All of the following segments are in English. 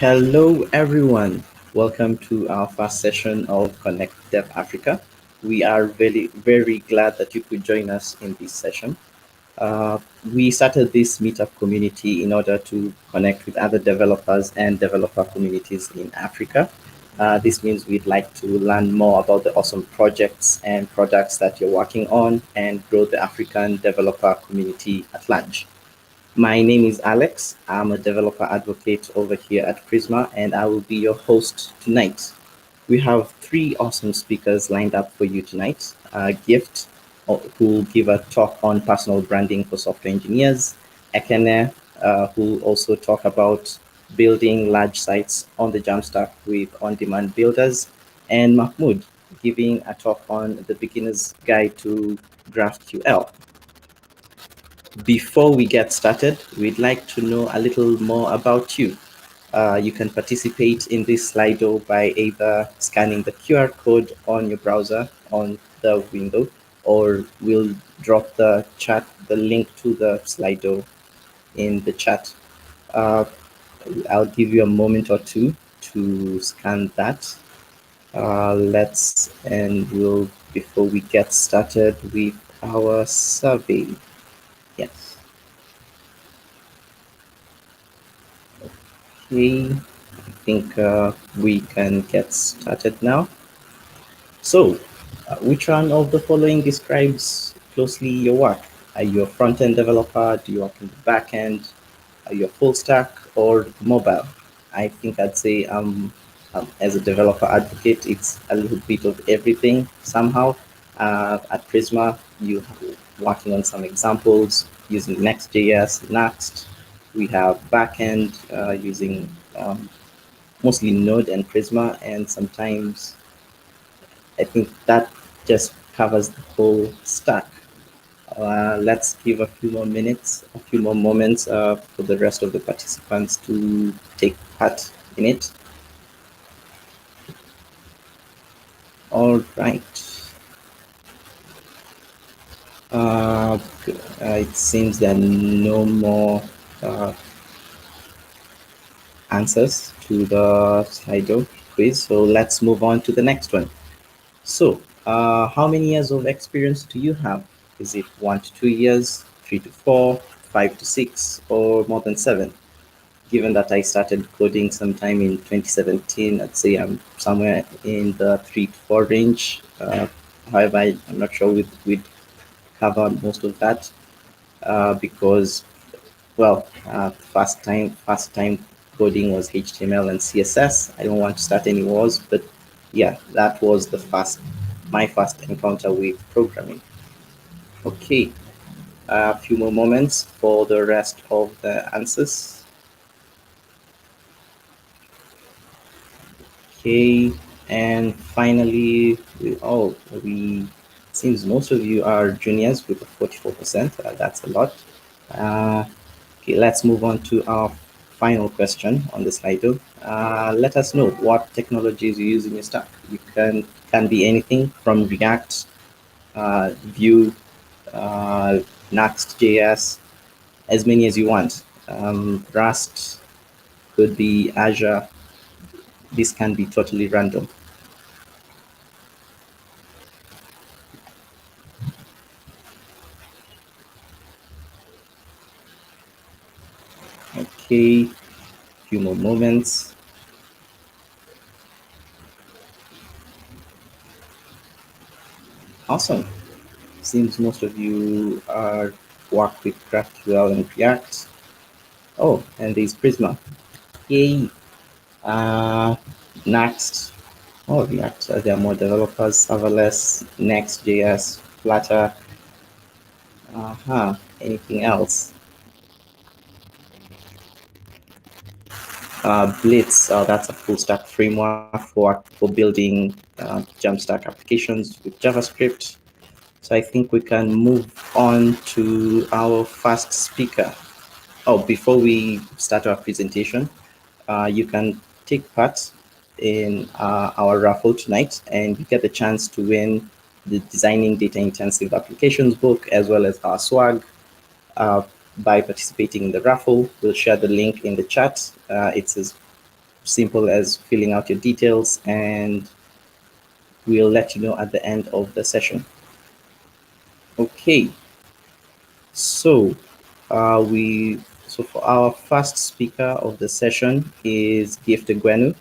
Hello, everyone. Welcome to our first session of Connect Dev Africa. We are very glad that you could join us in this session. Uh, we started this meetup community in order to connect with other developers and developer communities in Africa. This means we'd like to learn more about the awesome projects and products that you're working on and grow the African developer community at large. My name is Alex. I'm a developer advocate over here at Prisma, and I will be your host tonight. We have three awesome speakers lined up for you tonight. Gift, who will give a talk on personal branding for software engineers. Ekene, who will also talk about building large sites on the Jamstack with on-demand builders. And Mahmoud, giving a talk on the beginner's guide to GraphQL. Before we get started, we'd like to know a little more about you. You can participate in this Slido by either scanning the QR code on your browser on the window, or we'll drop the link to the Slido in the chat. I'll give you a moment or two to scan that. Before we get started with our survey. Yes. Okay, I think we can get started now. So, which one of the following describes closely your work? Are you a front-end developer? Do you work in the back-end? Are you a full stack or mobile? I think I'd say as a developer advocate, it's a little bit of everything somehow. At Prisma, you are working on some examples using Next.js, Next. We have backend using mostly Node and Prisma, and sometimes I think that just covers the whole stack. Let's give a few more minutes, a few more moments for the rest of the participants to take part in it. All right. It seems there are no more answers to the Slido quiz, so let's move on to the next one. So, how many years of experience do you have? Is it 1 to 2 years, 3 to 4, 5 to 6, or more than 7? Given that I started coding sometime in 2017, I'd say I'm somewhere in the 3 to 4 range. However, I'm not sure we'd cover most of that because, well, first time coding was HTML and CSS. I don't want to start any wars, but yeah, that was my first encounter with programming. Okay, a few more moments for the rest of the answers. Okay, and finally, seems most of you are juniors with 44%. That's a lot. Okay, let's move on to our final question on the Slido. Let us know what technologies you use in your stack. You can be anything from React, Vue, Next.js, as many as you want. Rust could be Azure. This can be totally random. Okay, few more moments. Awesome. Seems most of you are work with GraphQL and React. Oh, and there's Prisma. Yay. Next. Oh, React. There are more developers. Serverless, Next.js, Flutter. Anything else? Blitz. That's a full stack framework for building Jamstack applications with JavaScript. So I think we can move on to our first speaker. Oh, before we start our presentation, you can take part in our raffle tonight, and you get the chance to win the Designing Data Intensive Applications book, as well as our swag. By participating in the raffle, we'll share the link in the chat. It says simple as filling out your details, and we'll let you know at the end of the session. Okay, so we so for our first speaker of the session is Gift Gwenu.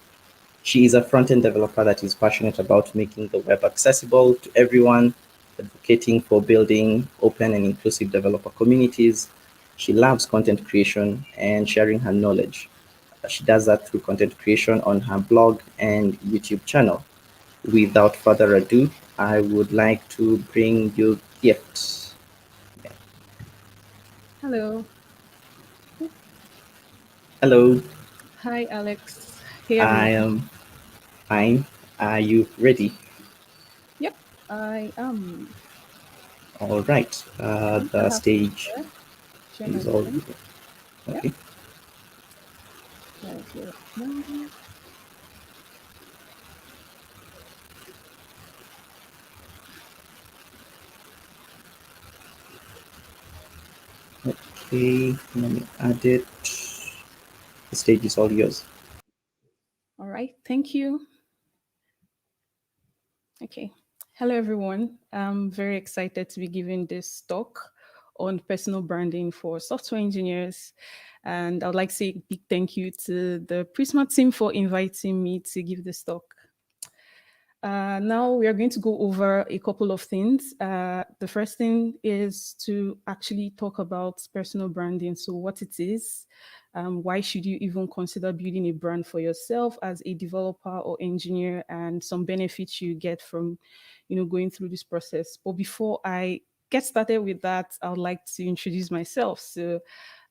She is a front-end developer that is passionate about making the web accessible to everyone, advocating for building open and inclusive developer communities. She loves content creation and sharing her knowledge. She does that through content creation on her blog and YouTube channel. Without further ado, I would like to bring you Gift. Hello. Hello, Hi, Alex. Hey, I everyone. am fine. Are you ready? Yep, I am. All right. Okay, I The have to stage share my is all screen. Yep, okay. let's do it now. Okay, let me add it. The stage is all yours. All right, thank you. Okay. Hello, everyone. I'm very excited to be giving this talk on personal branding for software engineers. And I would like to say a big thank you to the Prisma team for inviting me to give this talk. Now we are going to go over a couple of things. The first thing is to actually talk about personal branding. So what it is, why should you even consider building a brand for yourself as a developer or engineer, and some benefits you get from, going through this process. But before I get started with that, I would like to introduce myself. So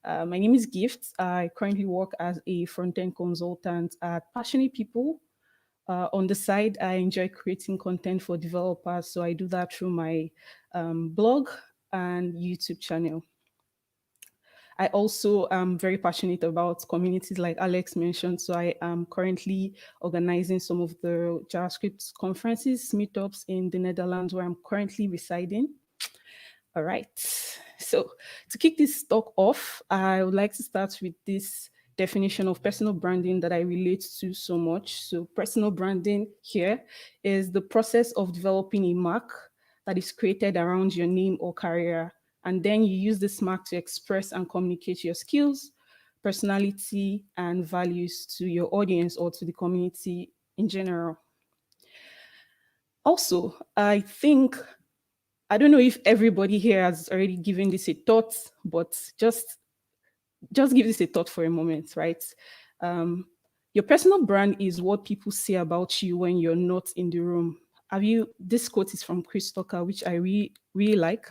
my name is Gift. I currently work as a front-end consultant at Passionate People. On the side, I enjoy creating content for developers. So I do that through my blog and YouTube channel. I also am very passionate about communities like Alex mentioned. So I am currently organizing some of the JavaScript conferences, meetups in the Netherlands where I'm currently residing. All right. So to kick this talk off, I would like to start with this definition of personal branding that I relate to so much. So personal branding here is the process of developing a mark that is created around your name or career. And then you use this mark to express and communicate your skills, personality, and values to your audience or to the community in general. Also, I don't know if everybody here has already given this a thought, but just give this a thought for a moment, right? Um, your personal brand is what people say about you when you're not in the room. This quote is from Chris Tucker, which I really, really like.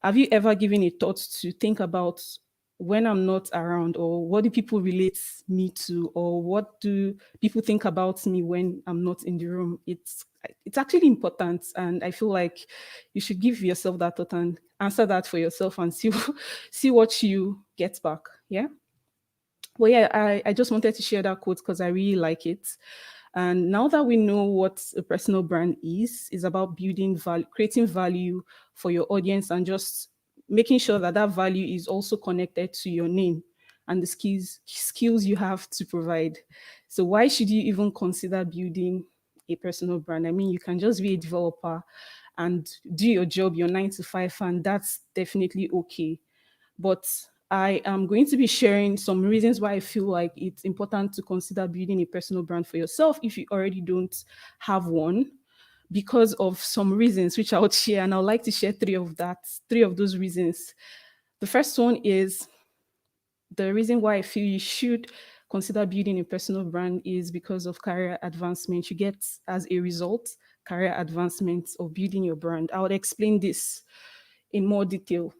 Have you ever given a thought to think about when I'm not around, or what do people relate me to, or what do people think about me when I'm not in the room? It's actually important, and I feel like you should give yourself that thought and answer that for yourself and see see what you get back. Yeah. Well, yeah, I just wanted to share that quote because I really like it. And now that we know what a personal brand is about building value, creating value for your audience, and just making sure that that value is also connected to your name and the skills you have to provide. So why should you even consider building a personal brand? I mean, you can just be a developer and do your job, your 9 to 5, and that's definitely okay. But I am going to be sharing some reasons why I feel like it's important to consider building a personal brand for yourself if you already don't have one, because of some reasons which I would share. And I would like to share three of those reasons. The first one is the reason why I feel you should consider building a personal brand is because of career advancement. You get, as a result, career advancement of building your brand. I would explain this in more detail.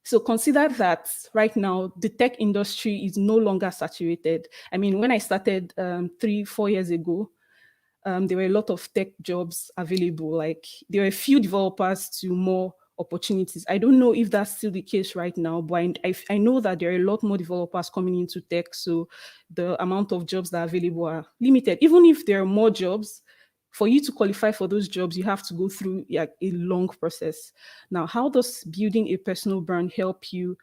So consider that right now the tech industry is no longer saturated. I mean, when I started 3, 4 years ago, there were a lot of tech jobs available. Like there were few developers to more opportunities. I don't know if that's still the case right now, but I know that there are a lot more developers coming into tech. So the amount of jobs that are available are limited. Even if there are more jobs, for you to qualify for those jobs, you have to go through a long process. Now, how does building a personal brand help you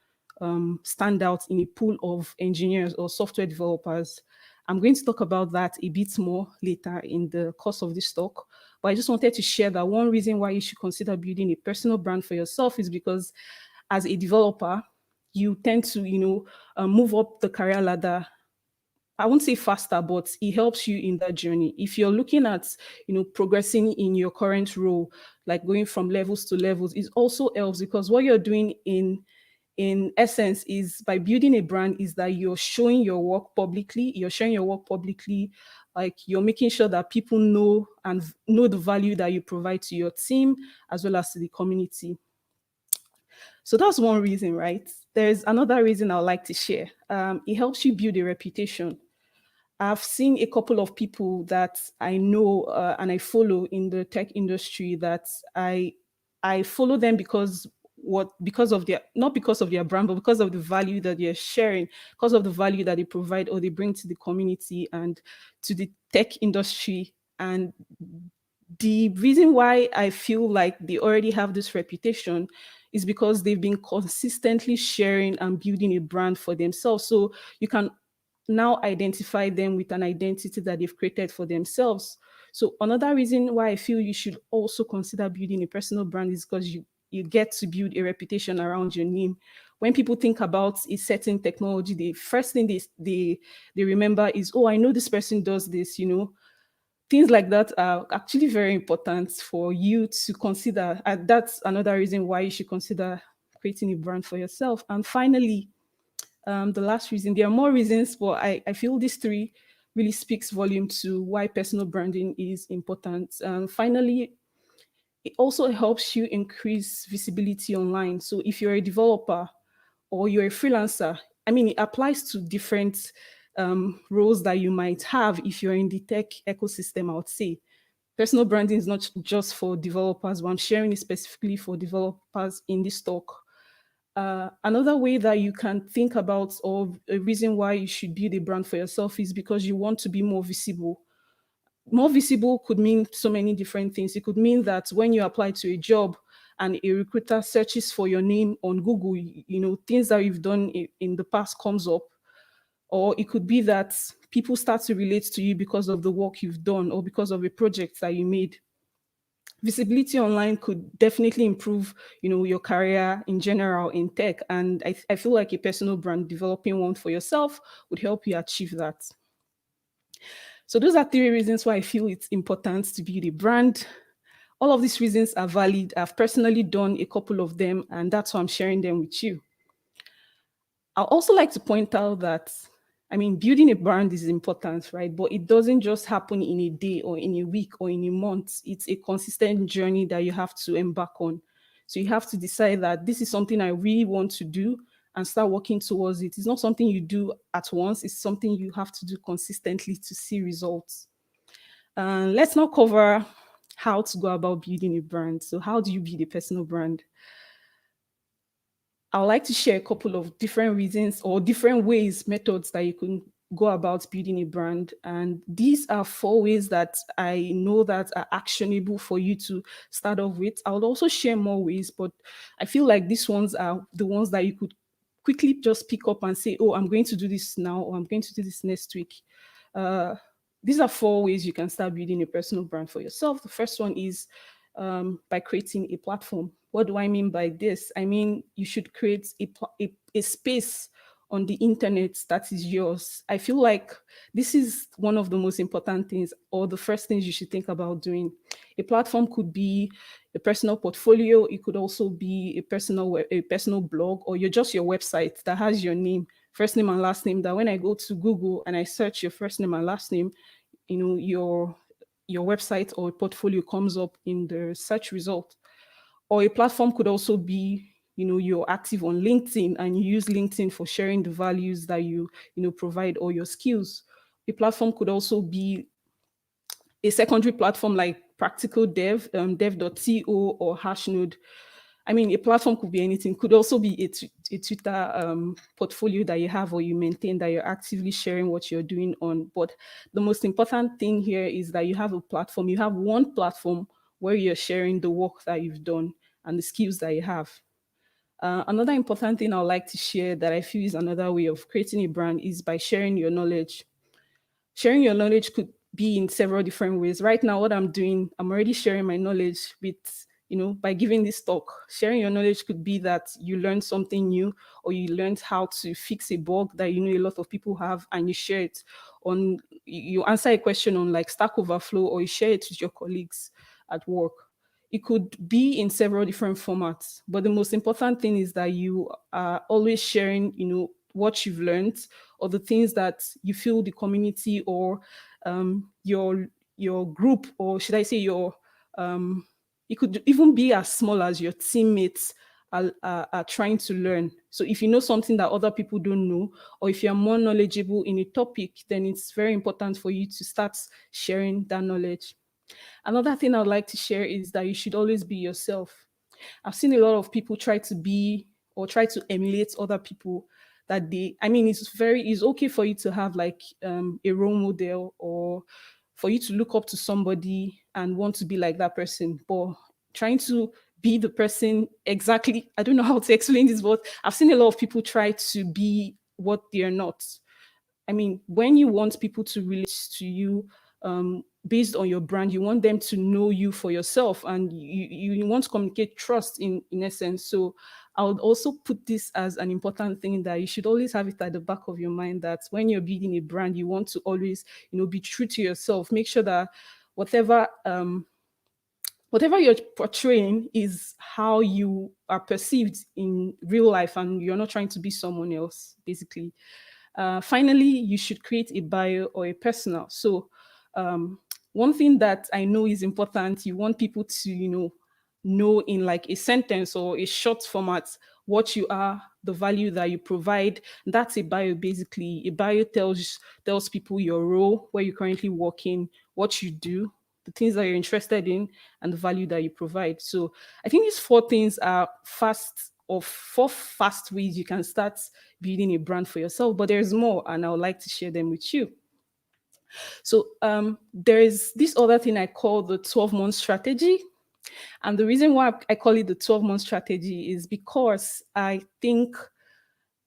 stand out in a pool of engineers or software developers? I'm going to talk about that a bit more later in the course of this talk. But I just wanted to share that one reason why you should consider building a personal brand for yourself is because as a developer, you tend to, move up the career ladder. I won't say faster, but it helps you in that journey. If you're looking at, progressing in your current role, like going from levels to levels, it also helps because what you're doing in essence is by building a brand is that you're showing your work publicly, you're sharing your work publicly, like you're making sure that people know and know the value that you provide to your team as well as to the community. So that's one reason, right? There's another reason I would like to share. It helps you build a reputation. I've seen a couple of people that I know and I follow in the tech industry that I follow them because of their, not because of their brand, but because of the value that they're sharing, because of the value that they provide or they bring to the community and to the tech industry. And the reason why I feel like they already have this reputation is because they've been consistently sharing and building a brand for themselves. So you can now identify them with an identity that they've created for themselves. So another reason why I feel you should also consider building a personal brand is because you get to build a reputation around your name. When people think about a certain technology, the first thing they remember is, oh, I know this person does this, things like that are actually very important for you to consider. That's another reason why you should consider creating a brand for yourself. And finally, the last reason, there are more reasons, but I feel these three really speaks volume to why personal branding is important. Finally, it also helps you increase visibility online. So if you're a developer or you're a freelancer, I mean, it applies to different roles that you might have if you're in the tech ecosystem, I would say. Personal branding is not just for developers, but I'm sharing it specifically for developers in this talk. Another way that you can think about, or a reason why you should build a brand for yourself, is because you want to be more visible. More visible could mean so many different things. It could mean that when you apply to a job and a recruiter searches for your name on Google, things that you've done in the past comes up. Or it could be that people start to relate to you because of the work you've done or because of a project that you made. Visibility online could definitely improve, your career in general in tech. And I feel like a personal brand, developing one for yourself, would help you achieve that. So those are three reasons why I feel it's important to build a brand. All of these reasons are valid. I've personally done a couple of them, and that's why I'm sharing them with you. I'd also like to point out that, I mean, building a brand is important, right? But it doesn't just happen in a day or in a week or in a month. It's a consistent journey that you have to embark on. So you have to decide that this is something I really want to do and start working towards it. It's not something you do at once. It's something you have to do consistently to see results. Let's now cover how to go about building a brand. So how do you build a personal brand? I would like to share a couple of different reasons or different ways, methods that you can go about building a brand. And these are 4 ways that I know that are actionable for you to start off with. I will also share more ways, but I feel like these ones are the ones that you could quickly just pick up and say, oh, I'm going to do this now, or I'm going to do this next week. These are 4 ways you can start building a personal brand for yourself. The first one is by creating a platform. What do I mean by this? I mean, you should create a space on the internet that is yours. I feel like this is one of the most important things, or the first things you should think about doing. A platform could be a personal portfolio. It could also be a personal blog, or just your website that has your name, first name and last name, that when I go to Google and I search your first name and last name, your website or portfolio comes up in the search result. Or a platform could also be, you're active on LinkedIn and you use LinkedIn for sharing the values that you provide, or your skills. A platform could also be a secondary platform like Practical Dev, dev.to or Hashnode. I mean, a platform could be anything. Could also be a Twitter portfolio that you have or you maintain, that you're actively sharing what you're doing on. But the most important thing here is that you have a platform. You have one platform where you're sharing the work that you've done and the skills that you have. Another important thing I would like to share that I feel is another way of creating a brand is by sharing your knowledge. Sharing your knowledge could be in several different ways. Right now, what I'm doing, I'm already sharing my knowledge with, by giving this talk. Sharing your knowledge could be that you learned something new, or you learned how to fix a bug that a lot of people have, and you share it on, you answer a question on like Stack Overflow, or you share it with your colleagues at work. It could be in several different formats, but the most important thing is that you are always sharing, what you've learned, or the things that you feel the community, or your group, or should I say it could even be as small as your teammates are trying to learn. So if you know something that other people don't know, or if you're more knowledgeable in a topic, then it's very important for you to start sharing that knowledge. Another thing I'd like to share is that you should always be yourself. I've seen a lot of people try to be, or try to emulate other people, that it's okay for you to have like a role model, or for you to look up to somebody and want to be like that person, but trying to be the person exactly, I don't know how to explain this, but I've seen a lot of people try to be what they're not. When you want people to relate to you, based on your brand, you want them to know you for yourself, and you want to communicate trust in essence. So I would also put this as an important thing, that you should always have it at the back of your mind, that when you're building a brand, you want to always, be true to yourself. Make sure that whatever you're portraying is how you are perceived in real life, and you're not trying to be someone else, basically. Finally, you should create a bio or a personal. So one thing that I know is important, you want people to, know in like a sentence or a short format what you are, the value that you provide. That's a bio, basically. A bio tells people your role, where you're currently working, what you do, the things that you're interested in, and the value that you provide. So I think these four things are four fast ways you can start building a brand for yourself. But there's more, and I would like to share them with you. So there is this other thing I call the 12-month strategy. And the reason why I call it the 12-month strategy is because I think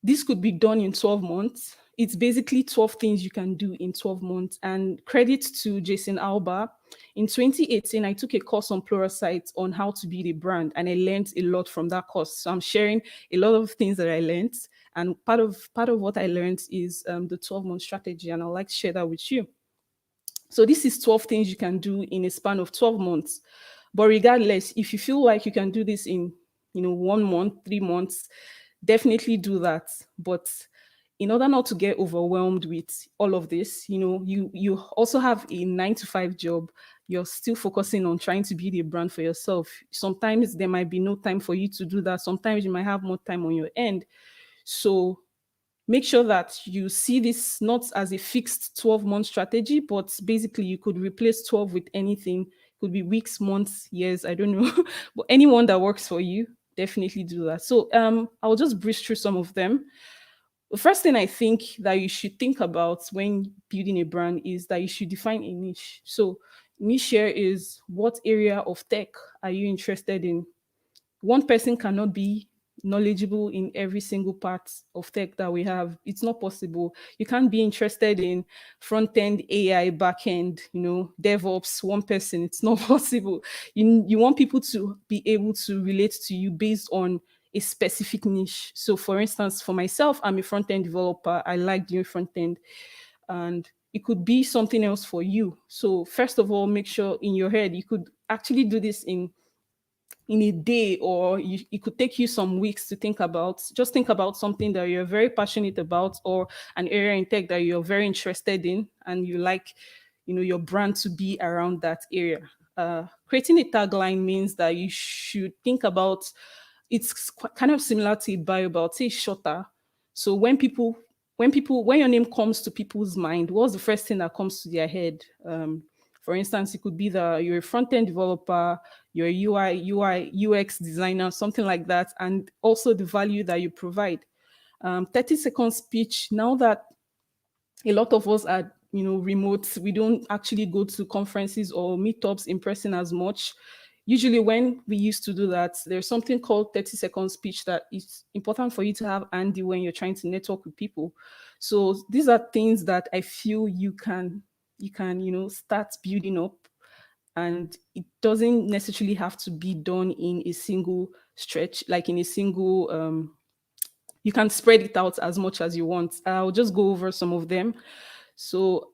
this could be done in 12 months. It's basically 12 things you can do in 12 months. And credit to Jason Alba. In 2018, I took a course on Pluralsight on how to build a brand, and I learned a lot from that course. So I'm sharing a lot of things that I learned. And part of what I learned is the 12-month strategy, and I'd like to share that with you. So this is 12 things you can do in a span of 12 months. But regardless, if you feel like you can do this in, 1 month, 3 months, definitely do that. But in order not to get overwhelmed with all of this, you also have a 9 to 5 job. You're still focusing on trying to build a brand for yourself. Sometimes there might be no time for you to do that. Sometimes you might have more time on your end. So make sure that you see this not as a fixed 12-month strategy, but basically you could replace 12 with anything. It could be weeks, months, years, I don't know. But anyone that works for you, definitely do that. So I'll just breeze through some of them. The first thing I think that you should think about when building a brand is that you should define a niche. So niche here is, what area of tech are you interested in? One person cannot be knowledgeable in every single part of tech that we have. It's not possible. You can't be interested in front end, AI, back end, DevOps, one person. It's not possible. You want people to be able to relate to you based on a specific niche. So for instance, for myself, I'm a front end developer. I like doing front end, and it could be something else for you. So first of all, make sure in your head, you could actually do this in a day, or it could take you some weeks to think about. Just think about something that you're very passionate about, or an area in tech that you're very interested in, and you like, your brand to be around that area. Creating a tagline means that you should think about, it's kind of similar to a bio, but say shorter. So when your name comes to people's mind, what's the first thing that comes to their head? For instance, it could be that you're a front-end developer, you're a UI, UX designer, something like that, and also the value that you provide. 30-second speech. Now that a lot of us are, remote, we don't actually go to conferences or meetups in person as much. Usually when we used to do that, there's something called 30-second speech that is important for you to have handy when you're trying to network with people. So these are things that I feel you can start building up, and it doesn't necessarily have to be done in a single stretch, like in a single you can spread it out as much as you want. I'll just go over some of them. So,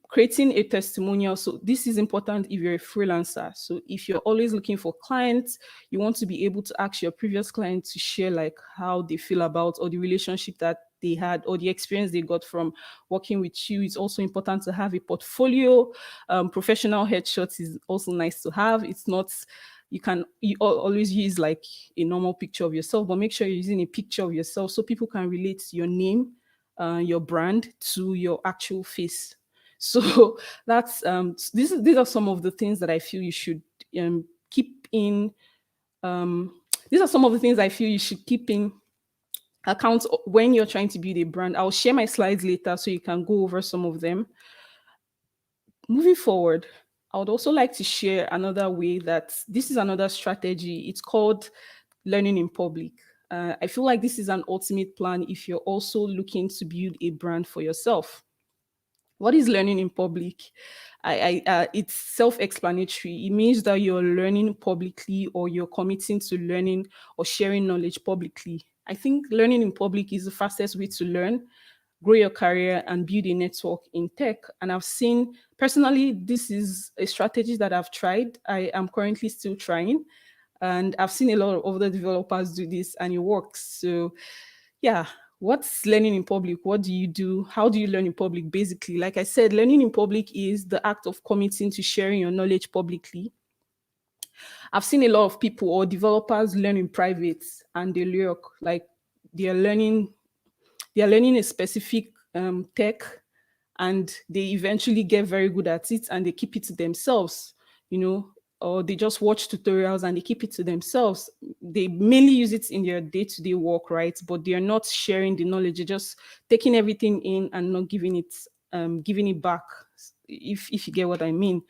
creating a testimonial. So, this is important if you're a freelancer. So, if you're always looking for clients, you want to be able to ask your previous client to share like how they feel about, or the relationship that they had, or the experience they got from working with you. It's also important to have a portfolio. Professional headshots is also nice to have. It's not, you always use like a normal picture of yourself, but make sure you're using a picture of yourself so people can relate your name, your brand to your actual face. So that's these are some of the things that I feel you should keep in. These are some of the things I feel you should keep in account when you're trying to build a brand. I'll share my slides later so you can go over some of them. Moving forward, I would also like to share another way that this is another strategy. It's called learning in public. I feel like this is an ultimate plan if you're also looking to build a brand for yourself. What is learning in public? It's self-explanatory. It means that you're learning publicly, or you're committing to learning or sharing knowledge publicly. I think learning in public is the fastest way to learn, grow your career, and build a network in tech. And I've seen personally, this is a strategy that I've tried. I am currently still trying, and I've seen a lot of other developers do this, and it works. So, yeah, what's learning in public? What do you do? How do you learn in public? Basically, like I said, learning in public is the act of committing to sharing your knowledge publicly. I've seen a lot of people or developers learn in private, and they lurk like they're learning they're learning a specific tech, and they eventually get very good at it, and they keep it to themselves, or they just watch tutorials and they keep it to themselves. They mainly use it in their day-to-day work, right? But they're not sharing the knowledge. They're just taking everything in and not giving it back, if you get what I mean.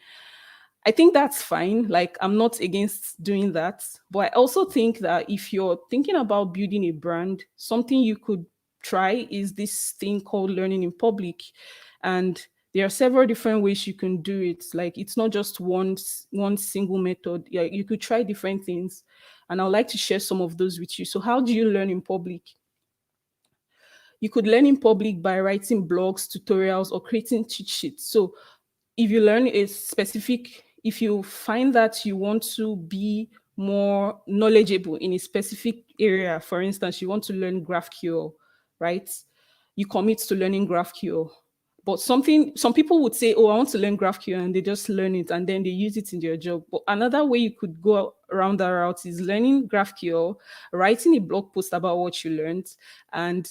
I think that's fine. Like, I'm not against doing that. But I also think that if you're thinking about building a brand, something you could try is this thing called learning in public. And there are several different ways you can do it. Like, it's not just one single method. Yeah, you could try different things. And I'd like to share some of those with you. So, how do you learn in public? You could learn in public by writing blogs, tutorials, or creating cheat sheets. So if you learn a specific, if you find that you want to be more knowledgeable in a specific area, for instance, you want to learn GraphQL, right? You commit to learning GraphQL. But some people would say, oh, I want to learn GraphQL, and they just learn it and then they use it in their job. But another way you could go around that route is learning GraphQL, writing a blog post about what you learned, and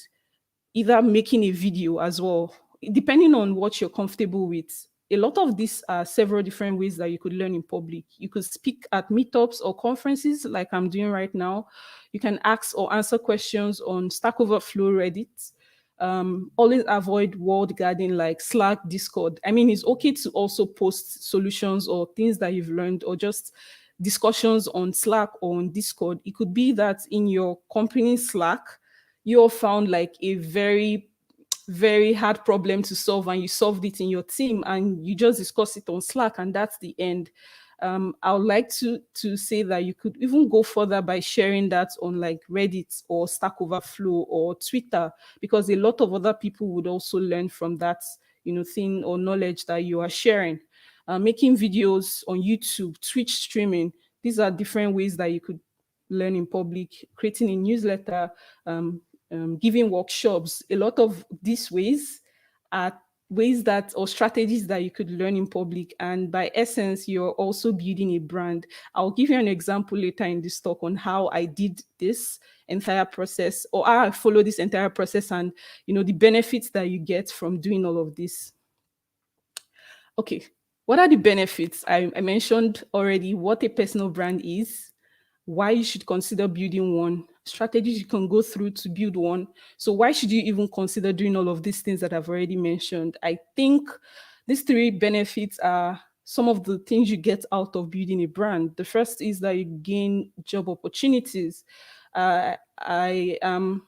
either making a video as well, depending on what you're comfortable with. A lot of these are several different ways that you could learn in public. You could speak at meetups or conferences like I'm doing right now. You can ask or answer questions on Stack Overflow, Reddit. Always avoid walled garden like Slack, Discord. I mean, it's okay to also post solutions or things that you've learned, or just discussions on Slack or on Discord. It could be that in your company Slack, you all found like a very very hard problem to solve, and you solved it in your team, and you just discuss it on Slack, and that's the end. I would like to say that you could even go further by sharing that on like Reddit or Stack Overflow or Twitter, because a lot of other people would also learn from that, thing or knowledge that you are sharing. Making videos on YouTube, Twitch streaming, these are different ways that you could learn in public. Creating a newsletter, giving workshops. A lot of these ways are ways that, or strategies that you could learn in public. And by essence, you're also building a brand. I'll give you an example later in this talk on how I did this entire process, or how I follow this entire process, and the benefits that you get from doing all of this. Okay, what are the benefits? I mentioned already what a personal brand is, why you should consider building one, strategies you can go through to build one. So why should you even consider doing all of these things that I've already mentioned? I think these three benefits are some of the things you get out of building a brand. The first is that you gain job opportunities. I am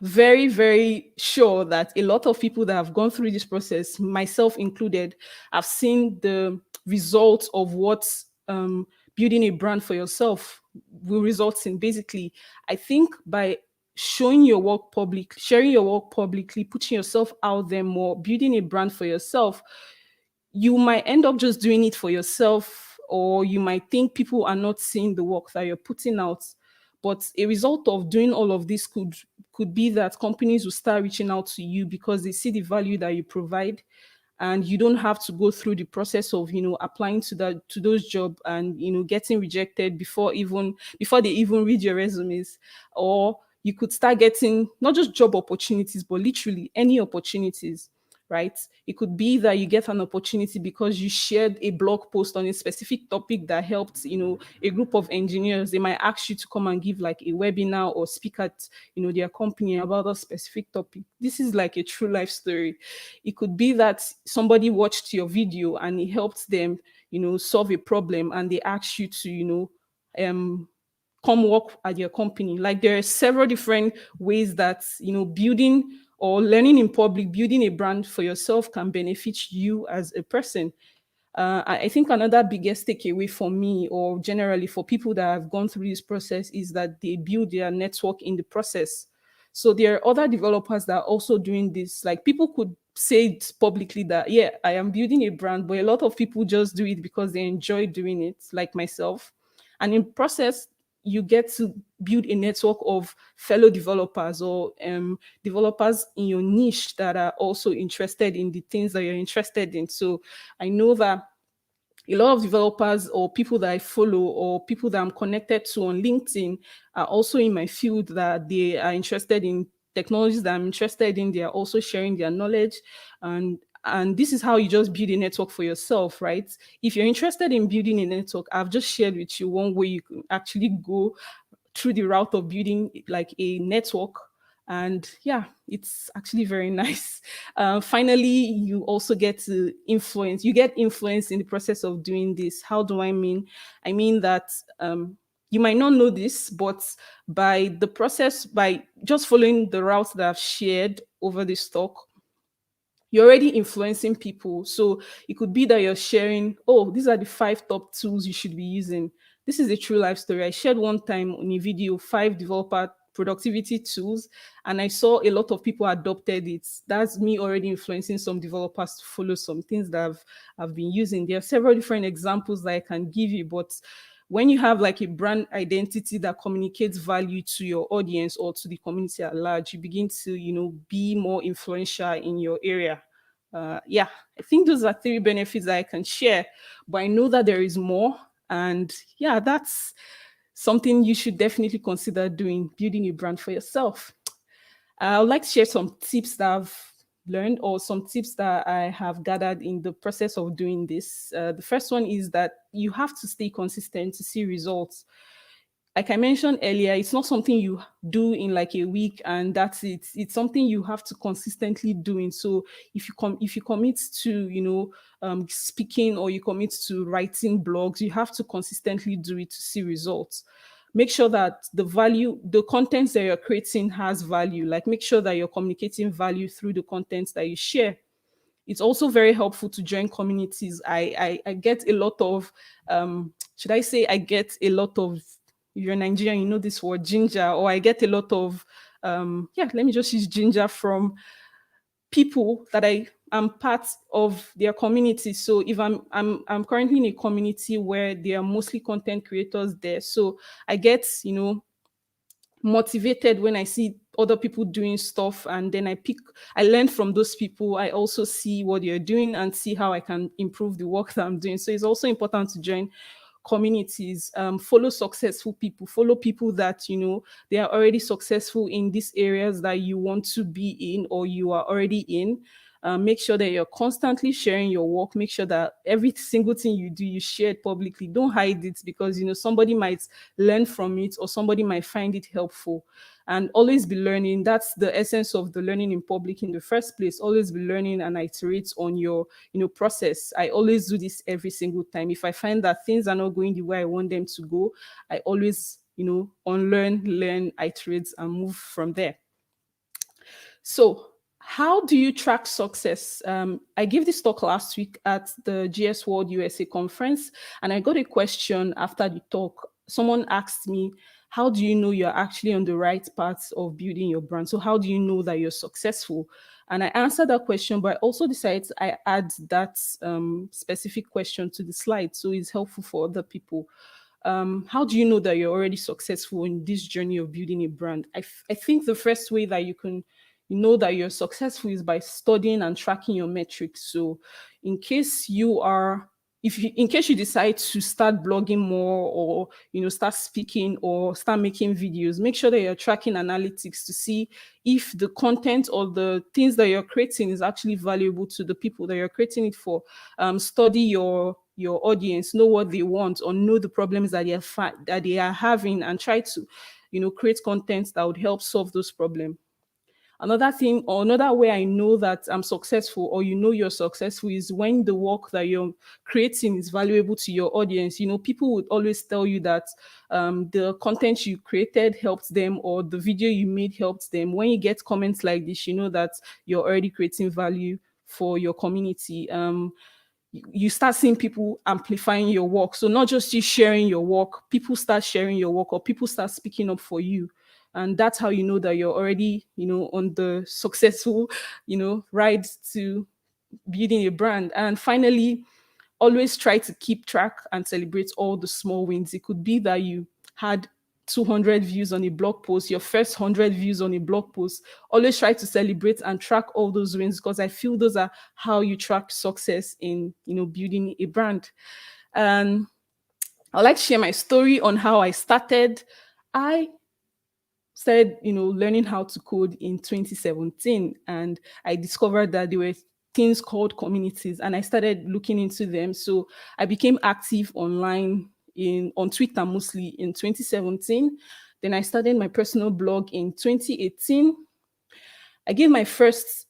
very, very sure that a lot of people that have gone through this process, myself included, have seen the results of what building a brand for yourself will result in. Basically, I think by showing your work public, sharing your work publicly, putting yourself out there more, building a brand for yourself, you might end up just doing it for yourself, or you might think people are not seeing the work that you're putting out. But a result of doing all of this could be that companies will start reaching out to you because they see the value that you provide, and you don't have to go through the process of applying to those jobs and getting rejected before they even read your resumes. Or you could start getting not just job opportunities, but literally any opportunities, right? It could be that you get an opportunity because you shared a blog post on a specific topic that helped, a group of engineers. They might ask you to come and give like a webinar or speak at, their company about a specific topic. This is like a true life story. It could be that somebody watched your video and it helped them, solve a problem, and they asked you to, come work at your company. Like there are several different ways that building or learning in public, building a brand for yourself can benefit you as a person. I think another biggest takeaway for me, or generally for people that have gone through this process, is that they build their network in the process. So there are other developers that are also doing this. Like people could say it publicly that, yeah, I am building a brand, but a lot of people just do it because they enjoy doing it, like myself. And in process, you get to build a network of fellow developers, or developers in your niche that are also interested in the things that you're interested in. So I know that a lot of developers or people that I follow or people that I'm connected to on LinkedIn are also in my field, that they are interested in technologies that I'm interested in. They are also sharing their knowledge. And this is how you just build a network for yourself, right? If you're interested in building a network, I've just shared with you one way you can actually go through the route of building like a network. And yeah, it's actually very nice. Finally, you also get to influence. You get influence in the process of doing this. How do I mean? I mean that you might not know this, but by the process, by just following the routes that I've shared over this talk, you're already influencing people. So it could be that you're sharing, oh, these are the 5 top tools you should be using. This is a true life story. I shared one time on a video 5 developer productivity tools, and I saw a lot of people adopted it. That's me already influencing some developers to follow some things that I've been using. There are several different examples that I can give you, but when you have like a brand identity that communicates value to your audience or to the community at large, you begin to, be more influential in your area. Yeah, I think those are 3 benefits that I can share, but I know that there is more. And yeah, that's something you should definitely consider doing, building a brand for yourself. I would like to share some tips that I've learned, or some tips that I have gathered in the process of doing this. The first one is that you have to stay consistent to see results. Like I mentioned earlier, it's not something you do in like a week and that's it. It's something you have to consistently doing. So if you commit to speaking, or you commit to writing blogs, you have to consistently do it to see results. Make sure that the content that you're creating has value. Like make sure that you're communicating value through the content that you share. It's also very helpful to join communities. I get a lot of should I say I get a lot of, if you're Nigerian, you know this word ginger, or I get a lot of yeah, let me just use ginger from people that I am part of their community. So if I'm currently in a community where there are mostly content creators there. So I get, motivated when I see other people doing stuff, and then I learn from those people. I also see what you're doing and see how I can improve the work that I'm doing. So it's also important to join communities, follow successful people, follow people that they are already successful in these areas that you want to be in or you are already in. Make sure that you're constantly sharing your work. Make sure that every single thing you do, you share it publicly. Don't hide it, because somebody might learn from it, or somebody might find it helpful. And always be learning. That's the essence of the learning in public in the first place. Always be learning and iterate on your process. I always do this every single time. If I find that things are not going the way I want them to go, I always unlearn, learn, iterate, and move from there. So how do you track success? I gave this talk last week at the GS World USA conference, and I got a question after the talk. Someone asked me, how do you know you're actually on the right path of building your brand? So how do you know that you're successful? And I answered that question, but I also decided I add that specific question to the slide so it's helpful for other people. How do you know that you're already successful in this journey of building a brand? I think the first way that you know that you're successful is by studying and tracking your metrics. So in case you are in case you decide to start blogging more, or start speaking or start making videos, make sure that you're tracking analytics to see if the content or the things that you're creating is actually valuable to the people that you're creating it for. Study your audience, know what they want, or know the problems that that they are having, and try to create content that would help solve those problems. Another thing, or another way I know that I'm successful, or you're successful, is when the work that you're creating is valuable to your audience. People would always tell you that the content you created helped them, or the video you made helped them. When you get comments like this, you know that you're already creating value for your community. You start seeing people amplifying your work. So not just you sharing your work, people start sharing your work, or people start speaking up for you. And that's how you know that you're already, on the successful, ride to building a brand. And finally, always try to keep track and celebrate all the small wins. It could be that you had 200 views on a blog post, your first 100 views on a blog post. Always try to celebrate and track all those wins, because I feel those are how you track success in building a brand. And I'd like to share my story on how I started. I started learning how to code in 2017, and I discovered that there were things called communities, and I started looking into them. So I became active online on Twitter mostly in 2017. Then I started my personal blog in 2018. I gave my first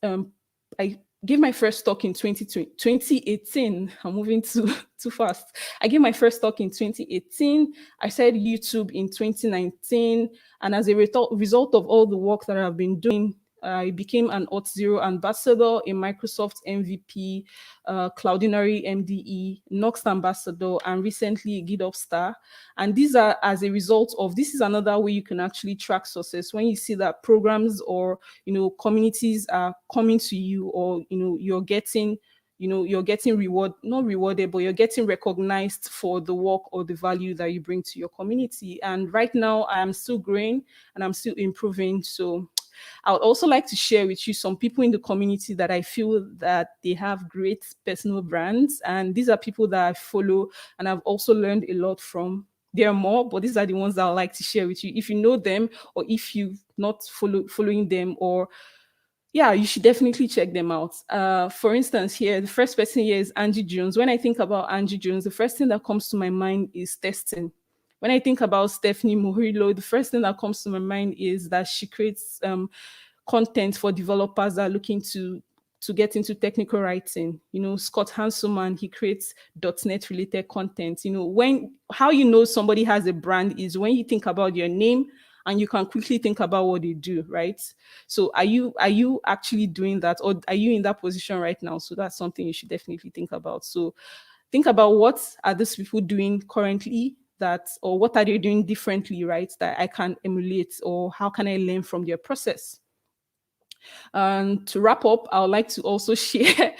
I gave my first talk in 2018. I'm moving too fast. I gave my first talk in 2018. I started YouTube in 2019, and as a result of all the work that I've been doing, I became an Auth0 ambassador, a Microsoft MVP, Cloudinary MDE, Noxt ambassador, and recently a GitHub star. And these are as a result of, this is another way you can actually track success. When you see that programs or communities are coming to you, or you're getting not rewarded, but you're getting recognized for the work or the value that you bring to your community. And right now I am still growing and I'm still improving. So I would also like to share with you some people in the community that I feel that they have great personal brands. And these are people that I follow and I've also learned a lot from. There are more, but these are the ones that I would like to share with you. If you know them, or if you've not following them, or yeah, you should definitely check them out. For instance, here, the first person here is Angie Jones. When I think about Angie Jones, the first thing that comes to my mind is testing. When I think about Stephanie Murillo, the first thing that comes to my mind is that she creates content for developers that are looking to get into technical writing. Scott Hanselman, he creates .NET related content. How somebody has a brand is when you think about your name and you can quickly think about what they do, right? So are you actually doing that, or are you in that position right now? So that's something you should definitely think about. So think about, what are these people doing currently, or what are they doing differently, right, that I can emulate, or how can I learn from their process? And to wrap up, I would like to also share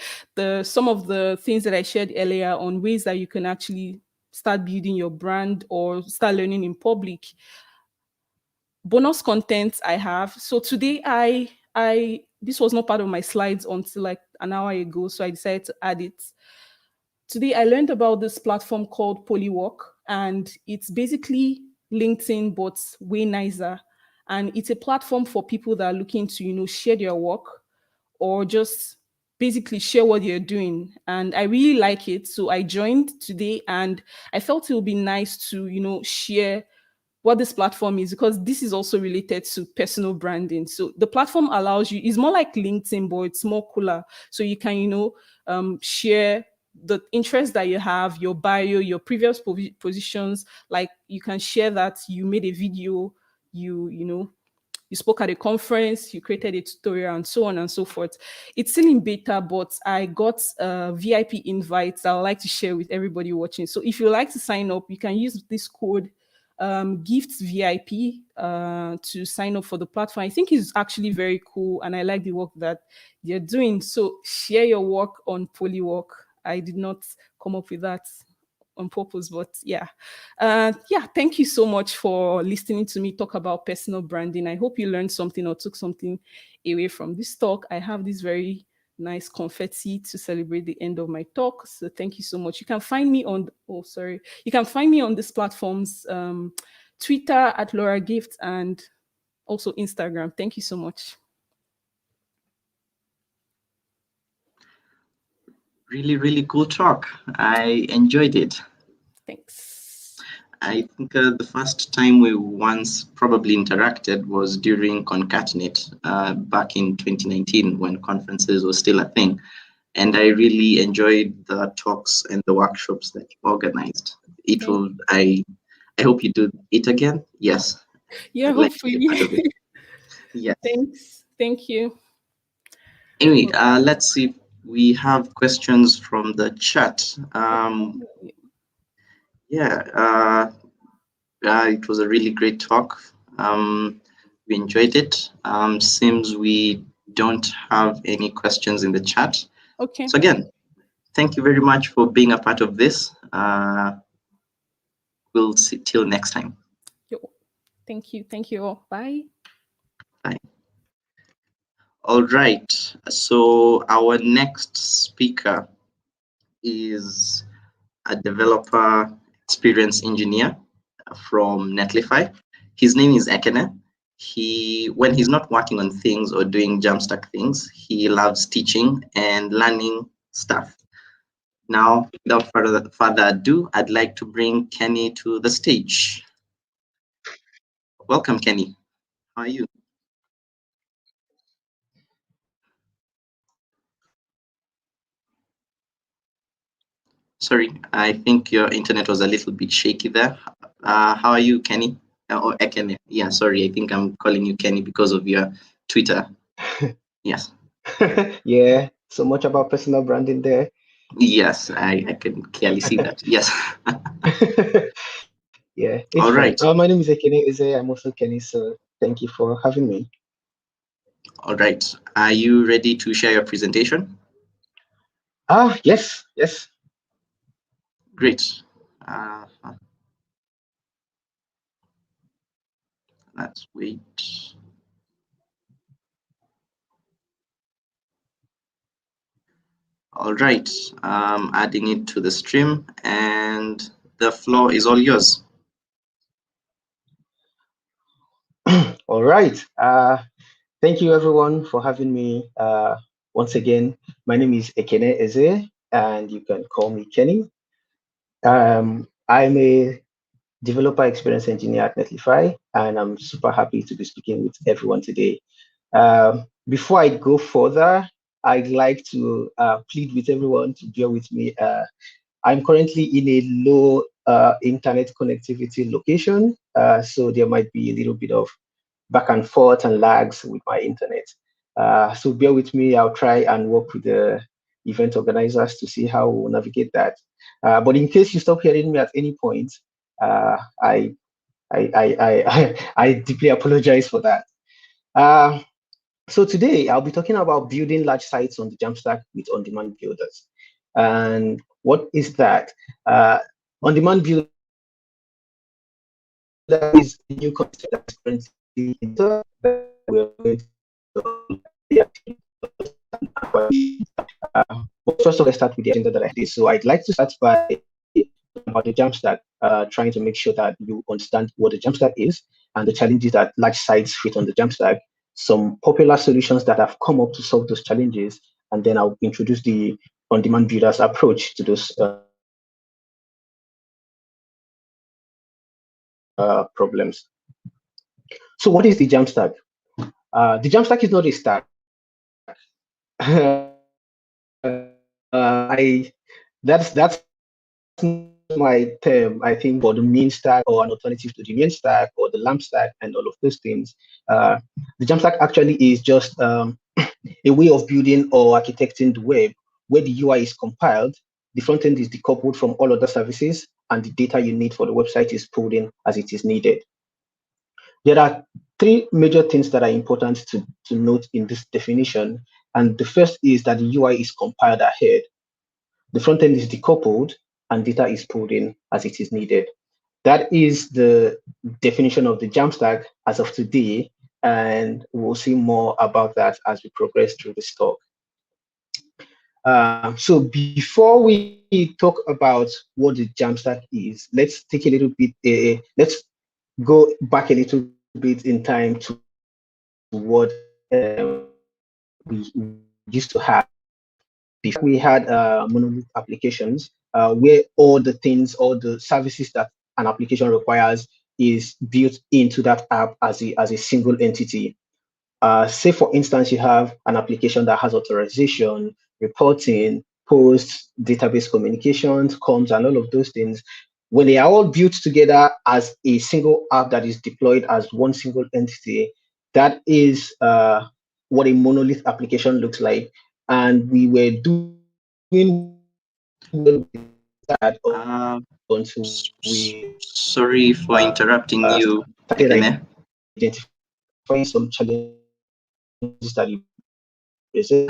some of the things that I shared earlier on ways that you can actually start building your brand or start learning in public. Bonus content I have. So today I this was not part of my slides until like an hour ago, so I decided to add it. Today I learned about this platform called Polywork, and it's basically LinkedIn but way nicer. And it's a platform for people that are looking to share their work, or just basically share what you're doing. And I really like it, so I joined today, and I felt it would be nice to share what this platform is, because this is also related to personal branding. So the platform allows you, it's more like LinkedIn, but it's more cooler. So you can, share the interest that you have, your bio, your previous positions. Like you can share that you made a video, you you spoke at a conference, you created a tutorial, and so on and so forth. It's still in beta, but I got VIP invites I'd like to share with everybody watching. So if you like to sign up, you can use this code gifts VIP to sign up for the platform. I think it's actually very cool, and I like the work that they're doing. So share your work on Polywork. I did not come up with that on purpose, but yeah. Thank you so much for listening to me talk about personal branding. I hope you learned something or took something away from this talk. I have this very nice confetti to celebrate the end of my talk. So thank you so much. You can find me on, you can find me on these platforms, Twitter at Laura Gift, and also Instagram. Thank you so much. Really, really cool talk. I enjoyed it. Thanks. I think the first time we once probably interacted was during Concatenate back in 2019 when conferences were still a thing. And I really enjoyed the talks and the workshops that you organized. It will, I hope you do it again. Yes. Yeah, I'd like to be part of hopefully. it. Yes. Thanks. Thank you. Anyway, let's see. We have questions from the chat. It was a really great talk. We enjoyed it. Seems we don't have any questions in the chat. Okay. So again, thank you very much for being a part of this. We'll see till next time. Thank you. Thank you all. Bye. Bye. All right. So our next speaker is a developer experience engineer from Netlify. His name is Ekene. When he's not working on things or doing Jamstack things, he loves teaching and learning stuff. Now, without further ado, I'd like to bring Kenny to the stage. Welcome, Kenny. How are you? Sorry, I think your internet was a little bit shaky there. How are you, Kenny? Or Ekene? Yeah, sorry, I think I'm calling you Kenny because of your Twitter. Yes. Yeah, so much about personal branding there. Yes, I can clearly see that. Yes. Yeah, it's all fine. right. My name is Ekene Eze. I'm also Kenny, so thank you for having me. All right. Are you ready to share your presentation? Yes. Great. Let's wait. All right. I'm adding it to the stream, and the floor is all yours. All right. Thank you, everyone, for having me. Once again, my name is Ekene Eze, and you can call me Kenny. I'm a developer experience engineer at Netlify, and I'm super happy to be speaking with everyone today. Before I go further, I'd like to plead with everyone to bear with me. I'm currently in a low internet connectivity location, so there might be a little bit of back and forth and lags with my internet. So bear with me. I'll try and work with the event organizers to see how we'll navigate that. But in case you stop hearing me at any point, I deeply apologize for that. So today I'll be talking about building large sites on the Jamstack with on-demand builders. And what is that? On-demand builder is a new concept that's currently we're going but first of all, let's start with the agenda that I did. So I'd like to start by about the Jamstack, trying to make sure that you understand what the Jamstack is and the challenges that large sites fit on the Jamstack, some popular solutions that have come up to solve those challenges, and then I'll introduce the on-demand builders approach to those problems. So what is the Jamstack? The Jamstack is not a stack. That's my term, I think, for the mean stack or an alternative to the mean stack or the LAMP stack and all of those things. The Jamstack actually is just a way of building or architecting the web where the UI is compiled, the front end is decoupled from all other services, and the data you need for the website is pulled in as it is needed. There are three major things that are important to note in this definition. And the first is that the UI is compiled ahead. The front end is decoupled and data is pulled in as it is needed. That is the definition of the Jamstack as of today, and we'll see more about that as we progress through this talk. So before we talk about what the Jamstack is, let's take a little bit, let's go back a little bit in time to what we used to have. Before we had monolith applications, where all the services that an application requires is built into that app as a single entity. Say, for instance, you have an application that has authorization, reporting, posts, database communications, comms, and all of those things. When they are all built together as a single app that is deployed as one single entity, that is what a monolith application looks like. And we were doing that until we sorry for interrupting you, started identifying some challenges that you present.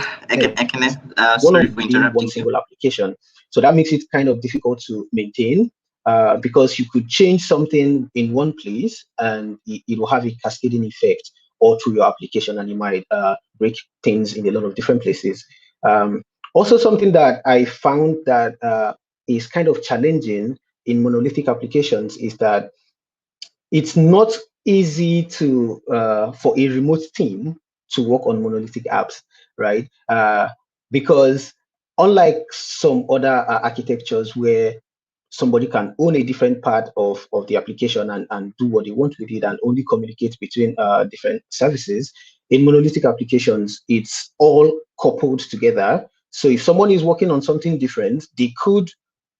Sorry for interrupting one single application. So that makes it kind of difficult to maintain because you could change something in one place and it will have a cascading effect all through your application, and you might break things in a lot of different places. Also, something that I found that is kind of challenging in monolithic applications is that it's not easy to for a remote team to work on monolithic apps, right? Because unlike some other architectures where somebody can own a different part of the application and do what they want with it and only communicate between different services, in monolithic applications, it's all coupled together. So if someone is working on something different, they could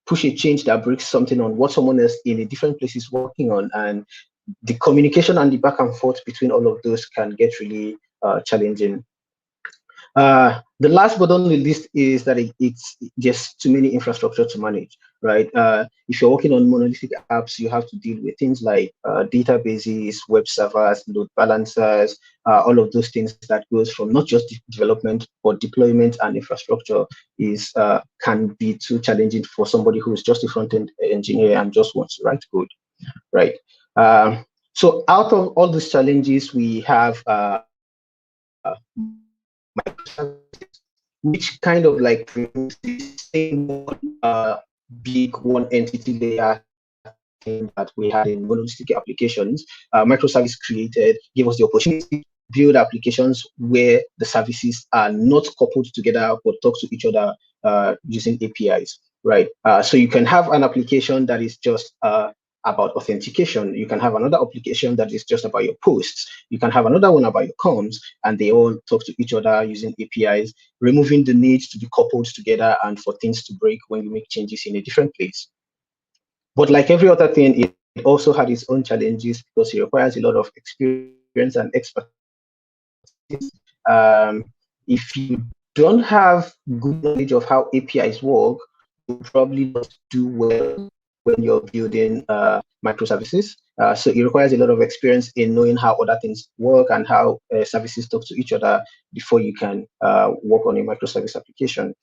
push a change that breaks something on what someone else in a different place is working on, and the communication and the back and forth between all of those can get really challenging. The last but not least is that it's just too many infrastructure to manage, right? If you're working on monolithic apps, you have to deal with things like databases, web servers, load balancers, all of those things that goes from not just development, but deployment and infrastructure is can be too challenging for somebody who is just a front-end engineer and just wants to write code, right? So out of all these challenges, we have which kind of like removes the same big one entity layer thing that we had in monolithic applications. Microservice created gave us the opportunity to build applications where the services are not coupled together but talk to each other using APIs, right? So you can have an application that is just about authentication. You can have another application that is just about your posts. You can have another one about your comms, and they all talk to each other using APIs, removing the need to be coupled together and for things to break when you make changes in a different place. But like every other thing, it also had its own challenges because it requires a lot of experience and expertise. If you don't have good knowledge of how APIs work, you probably not do well when you're building microservices. So it requires a lot of experience in knowing how other things work and how services talk to each other before you can work on a microservice application.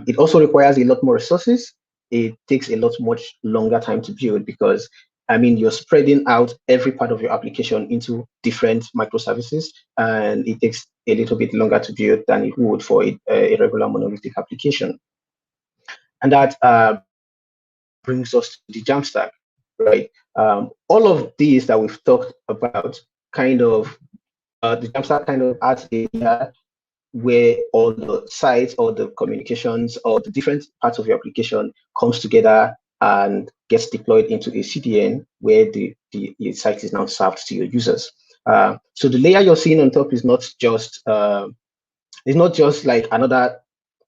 It also requires a lot more resources. It takes a lot much longer time to build because, I mean, you're spreading out every part of your application into different microservices, and it takes a little bit longer to build than it would for a regular monolithic application. And that brings us to the Jamstack, right? All of these that we've talked about kind of, the Jamstack kind of adds a layer where all the sites, all the communications, all the different parts of your application comes together and gets deployed into a CDN where the site is now served to your users. So the layer you're seeing on top is not just like another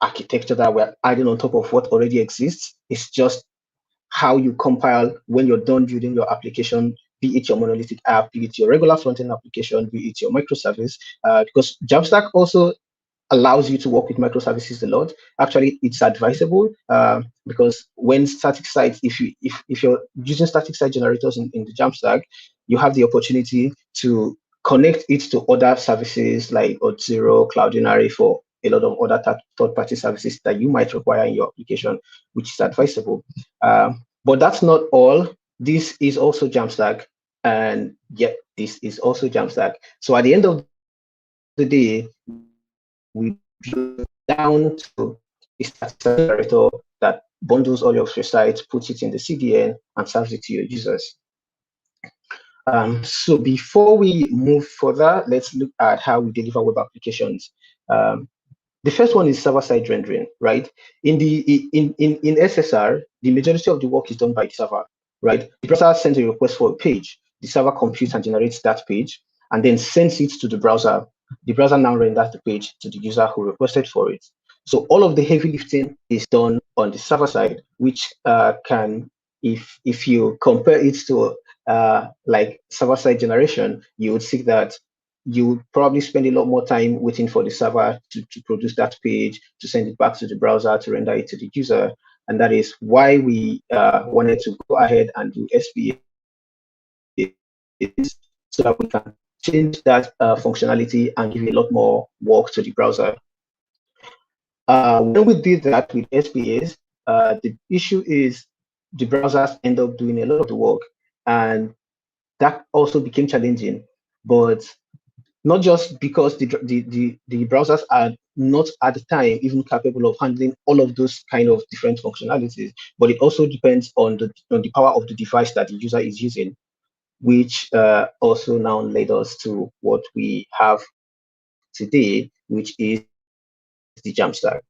architecture that we're adding on top of what already exists. It's just how you compile when you're done building your application, be it your monolithic app, be it your regular front-end application, be it your microservice, because Jamstack also allows you to work with microservices a lot. Actually, it's advisable because when static sites, if you're using static site generators in the Jamstack, you have the opportunity to connect it to other services like Auth0, Cloudinary for a lot of other third-party services that you might require in your application, which is advisable. But that's not all. This is also Jamstack, and yet this is also Jamstack. So at the end of the day, we down to a static generator that bundles all of your sites, puts it in the CDN, and serves it to your users. So before we move further, let's look at how we deliver web applications. The first one is server-side rendering, right? In SSR, the majority of the work is done by the server, right? The browser sends a request for a page. The server computes and generates that page, and then sends it to the browser. The browser now renders the page to the user who requested for it. So all of the heavy lifting is done on the server side, which can, if you compare it to like server-side generation, you would see that you would probably spend a lot more time waiting for the server to produce that page, to send it back to the browser, to render it to the user. And that is why we wanted to go ahead and do SPA, so that we can change that functionality and give a lot more work to the browser. When we did that with SPAs, the issue is the browsers end up doing a lot of the work, and that also became challenging. But not just because the browsers are not at the time even capable of handling all of those kind of different functionalities, but it also depends on the power of the device that the user is using, which also now led us to what we have today, which is the Jamstack,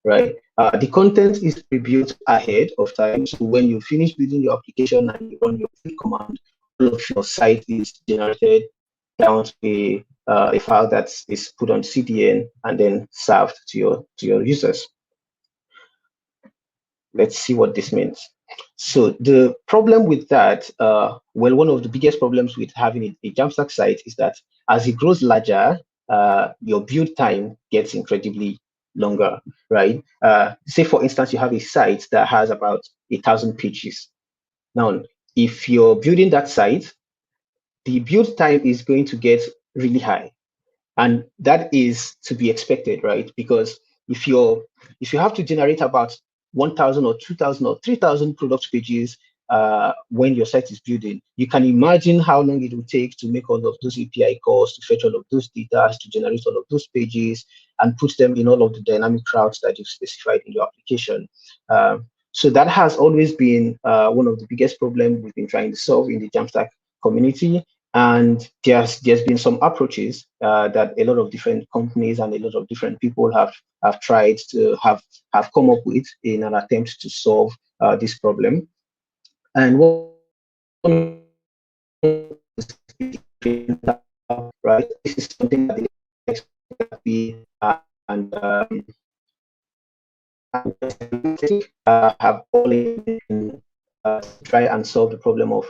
right? The content is pre-built ahead of time. So when you finish building your application and you run your build command, all of your site is generated down to a file that is put on CDN and then served to your users. Let's see what this means. So the problem with that, well, one of the biggest problems with having a Jamstack site is that as it grows larger, your build time gets incredibly longer, right? Say, for instance, you have a site that has about 1,000 pages. Now, if you're building that site, the build time is going to get really high. And that is to be expected, right? Because if you have to generate about 1,000 or 2,000 or 3,000 product pages when your site is building, you can imagine how long it will take to make all of those API calls, to fetch all of those data, to generate all of those pages, and put them in all of the dynamic routes that you've specified in your application. So that has always been one of the biggest problems we've been trying to solve in the Jamstack community. And there's been some approaches that a lot of different companies and a lot of different people have tried to have come up with in an attempt to solve this problem. And one right, this is something that we and have all in try and solve the problem of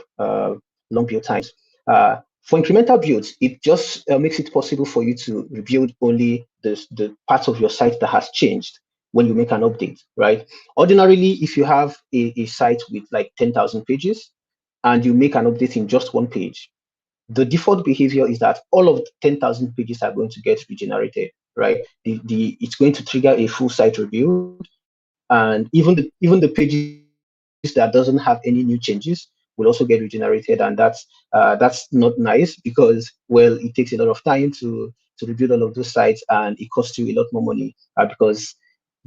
long build times. For incremental builds, it just makes it possible for you to rebuild only the parts of your site that has changed when you make an update, right? Ordinarily, if you have a site with like 10,000 pages and you make an update in just one page, the default behavior is that all of the 10,000 pages are going to get regenerated, right? It's going to trigger a full site rebuild, and even the pages that doesn't have any new changes will also get regenerated, and that's not nice because, well, it takes a lot of time to rebuild all of those sites, and it costs you a lot more money because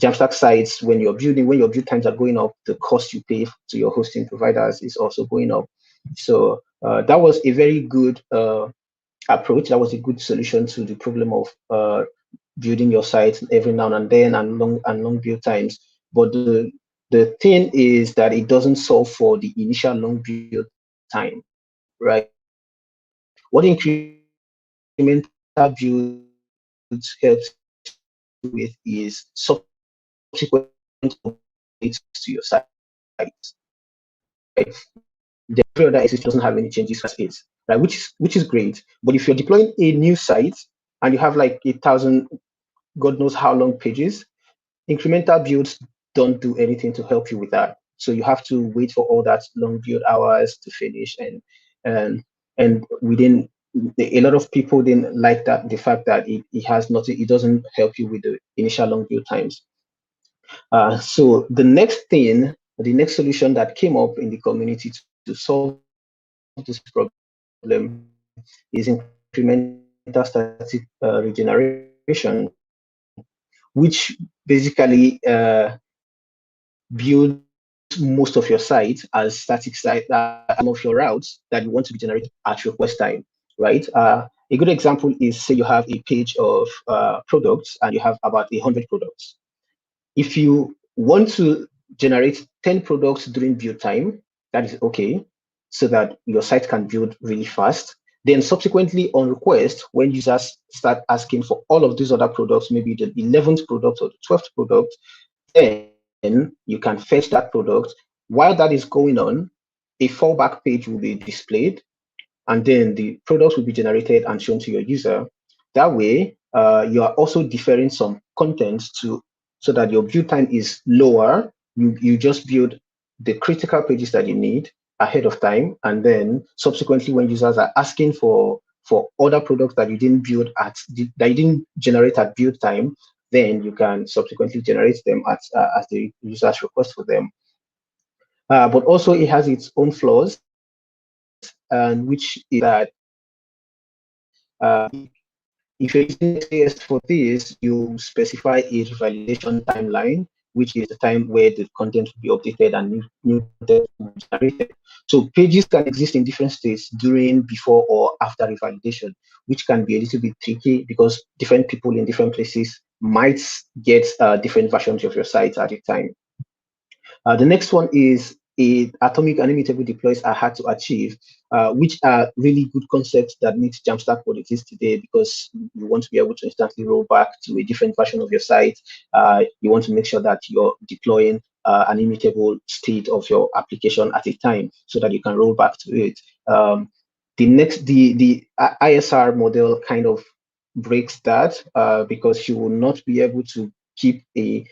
Jamstack sites, when your build times are going up, the cost you pay to your hosting providers is also going up. So that was a very good approach. That was a good solution to the problem of building your site every now and then and long build times. But the thing is that it doesn't solve for the initial long build time, right? What incremental builds helps with is subsequent updates to your site. The every other SEC doesn't have any changes as is, right? Which is great. But if you're deploying a new site and you have like 1,000, God knows how long pages, incremental builds don't do anything to help you with that. So you have to wait for all that long build hours to finish, and we didn't. A lot of people didn't like that, the fact that it has nothing. It doesn't help you with the initial long build times. So the next solution that came up in the community to solve this problem is incremental static regeneration, which basically builds most of your site as static site, some of your routes that you want to be generated at request time, right? A good example is, say you have a page of products and you have about 100 products. If you want to generate 10 products during build time, that is okay, so that your site can build really fast. Then subsequently on request, when users start asking for all of these other products, maybe the 11th product or the 12th product, then you can fetch that product. While that is going on, a fallback page will be displayed, and then the products will be generated and shown to your user. That way, you are also deferring some content so that your build time is lower. You just build the critical pages that you need ahead of time, and then subsequently, when users are asking for other products that you didn't build that you didn't generate at build time, then you can subsequently generate them as the users request for them. But also, it has its own flaws, and which is that if you're using XAS for this, you specify a validation timeline, which is the time where the content will be updated and new content will be generated. So pages can exist in different states during, before, or after revalidation, which can be a little bit tricky because different people in different places might get different versions of your site at a time. The next one is atomic and immutable deploys are hard to achieve, which are really good concepts that need Jamstack what it is today, because you want to be able to instantly roll back to a different version of your site. You want to make sure that you're deploying an immutable state of your application at a time so that you can roll back to it. The ISR model kind of breaks that because you will not be able to keep a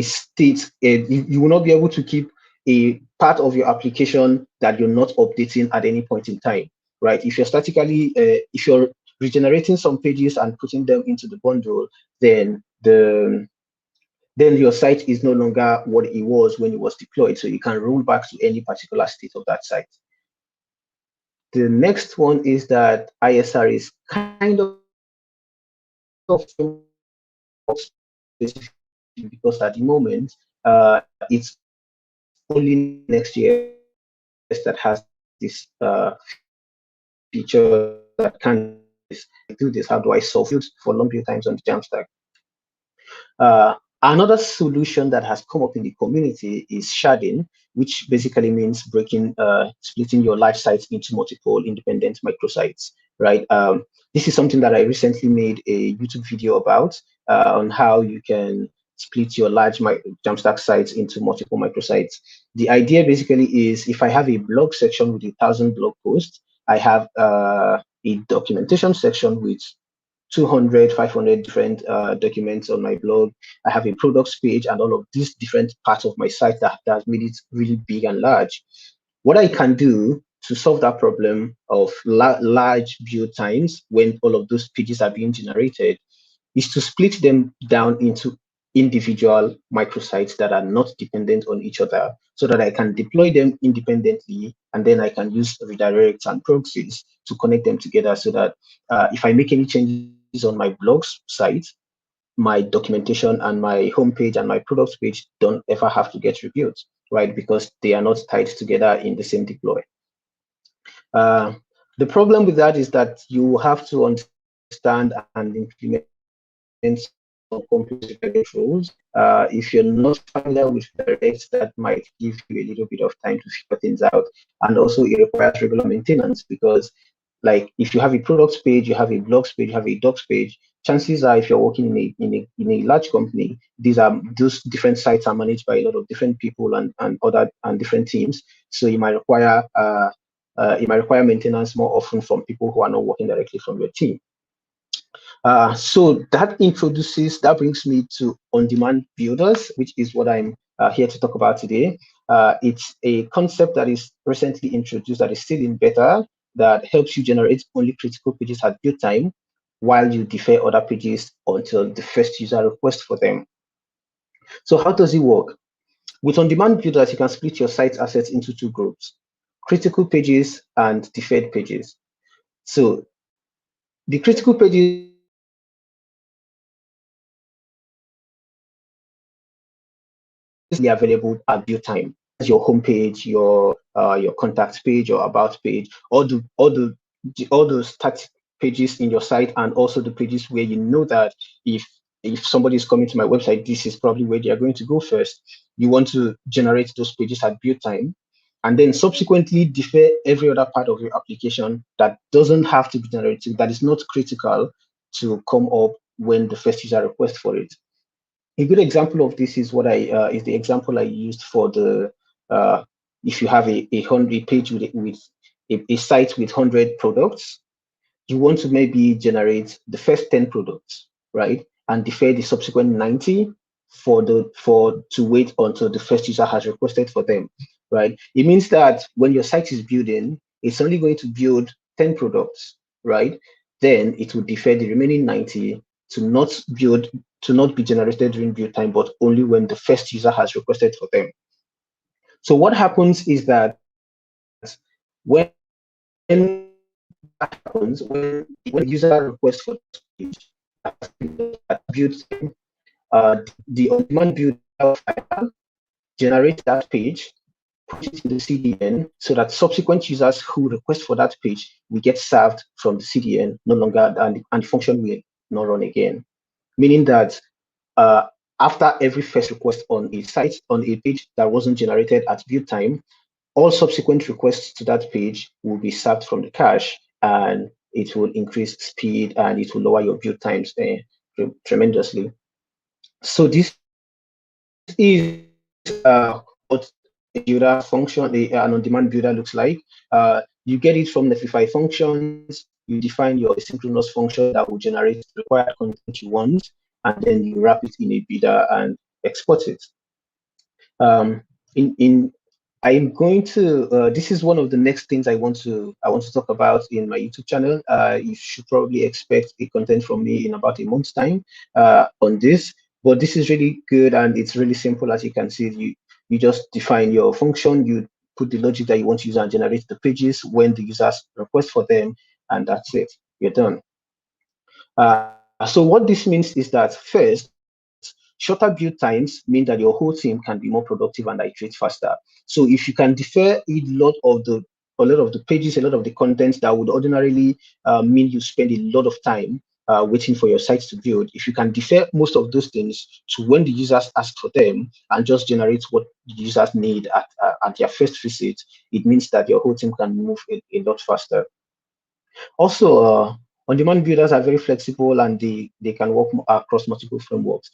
state, you will not be able to keep a part of your application that you're not updating at any point in time, right? If you're statically, if you're regenerating some pages and putting them into the bundle, then your site is no longer what it was when it was deployed. So you can roll back to any particular state of that site. The next one is that ISR is kind of specific, because at the moment, it's only Next.js that has this feature that can do this. How do I solve it for long build times on the Jamstack? Another solution that has come up in the community is sharding, which basically means splitting your large sites into multiple independent microsites, right? This is something that I recently made a YouTube video about on how you can split your large Jamstack sites into multiple microsites. The idea basically is, if I have a blog section with 1,000 blog posts, I have a documentation section with 200, 500 different documents on my blog. I have a products page and all of these different parts of my site that has made it really big and large. What I can do to solve that problem of large build times when all of those pages are being generated is to split them down into individual microsites that are not dependent on each other, so that I can deploy them independently, and then I can use redirects and proxies to connect them together, so that if I make any changes on my blog's site, my documentation and my homepage and my products page don't ever have to get rebuilt, right? Because they are not tied together in the same deploy. The problem with that is that you have to understand and implement some complex rules. If you're not familiar with directs, that might give you a little bit of time to figure things out. And also it requires regular maintenance, because like if you have a products page, you have a blogs page, you have a docs page, chances are, if you're working in a large company, those different sites are managed by a lot of different people and different teams. So it might require maintenance more often from people who are not working directly from your team. So that brings me to on-demand builders, which is what I'm here to talk about today. It's a concept that is recently introduced that is still in beta, that helps you generate only critical pages at build time while you defer other pages until the first user requests for them. So how does it work? With on-demand builders, you can split your site assets into two groups: critical pages and deferred pages. So the critical pages available at build time. Your homepage, your contact page, your about page, all those static pages in your site, and also the pages where you know that if somebody is coming to my website, this is probably where they are going to go first. You want to generate those pages at build time, and then subsequently defer every other part of your application that doesn't have to be generated, that is not critical to come up when the first user requests for it. A good example of this is is the example I used for the if you have a page with a site with 100 products, you want to maybe generate the first 10 products, right, and defer the subsequent 90 to wait until the first user has requested for them, right? It means that when your site is building, it's only going to build 10 products, right? Then it will defer the remaining 90 to not be generated during build time, but only when the first user has requested for them. So what happens is that when the user requests for build, the on-demand builder file generates that page, put it in the CDN, so that subsequent users who request for that page will get served from the CDN no longer, and the function will not run again. Meaning that after every first request on a page that wasn't generated at build time, all subsequent requests to that page will be served from the cache, and it will increase speed and it will lower your build times tremendously. So this is what a builder function, an on-demand builder looks like. You get it from Netlify functions. You define your asynchronous function that will generate the required content you want, and then you wrap it in a builder and export it. I'm going to. This is one of the next things I want to talk about in my YouTube channel. You should probably expect a content from me in about a month's time on this. But this is really good, and it's really simple. As you can see, you just define your function, you put the logic that you want to use, and generate the pages when the users request for them, and that's it. You're done. So what this means is that first, shorter build times mean that your whole team can be more productive and iterate faster. So if you can defer a lot of the pages, a lot of the content that would ordinarily mean you spend a lot of time waiting for your sites to build, if you can defer most of those things to when the users ask for them and just generate what the users need at their first visit, it means that your whole team can move a lot faster. Also, on-demand builders are very flexible, and they can work across multiple frameworks.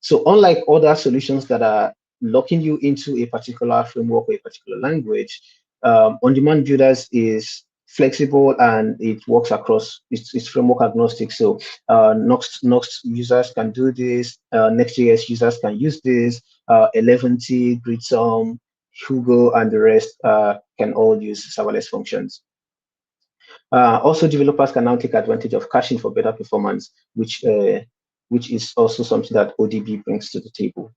So unlike other solutions that are locking you into a particular framework or a particular language, on-demand builders is flexible and it works across, it's framework agnostic. So Nuxt users can do this, Next.js users can use this, Eleventy, Gridsom, Hugo, and the rest can all use serverless functions. Also, developers can now take advantage of caching for better performance, which is also something that ODB brings to the table.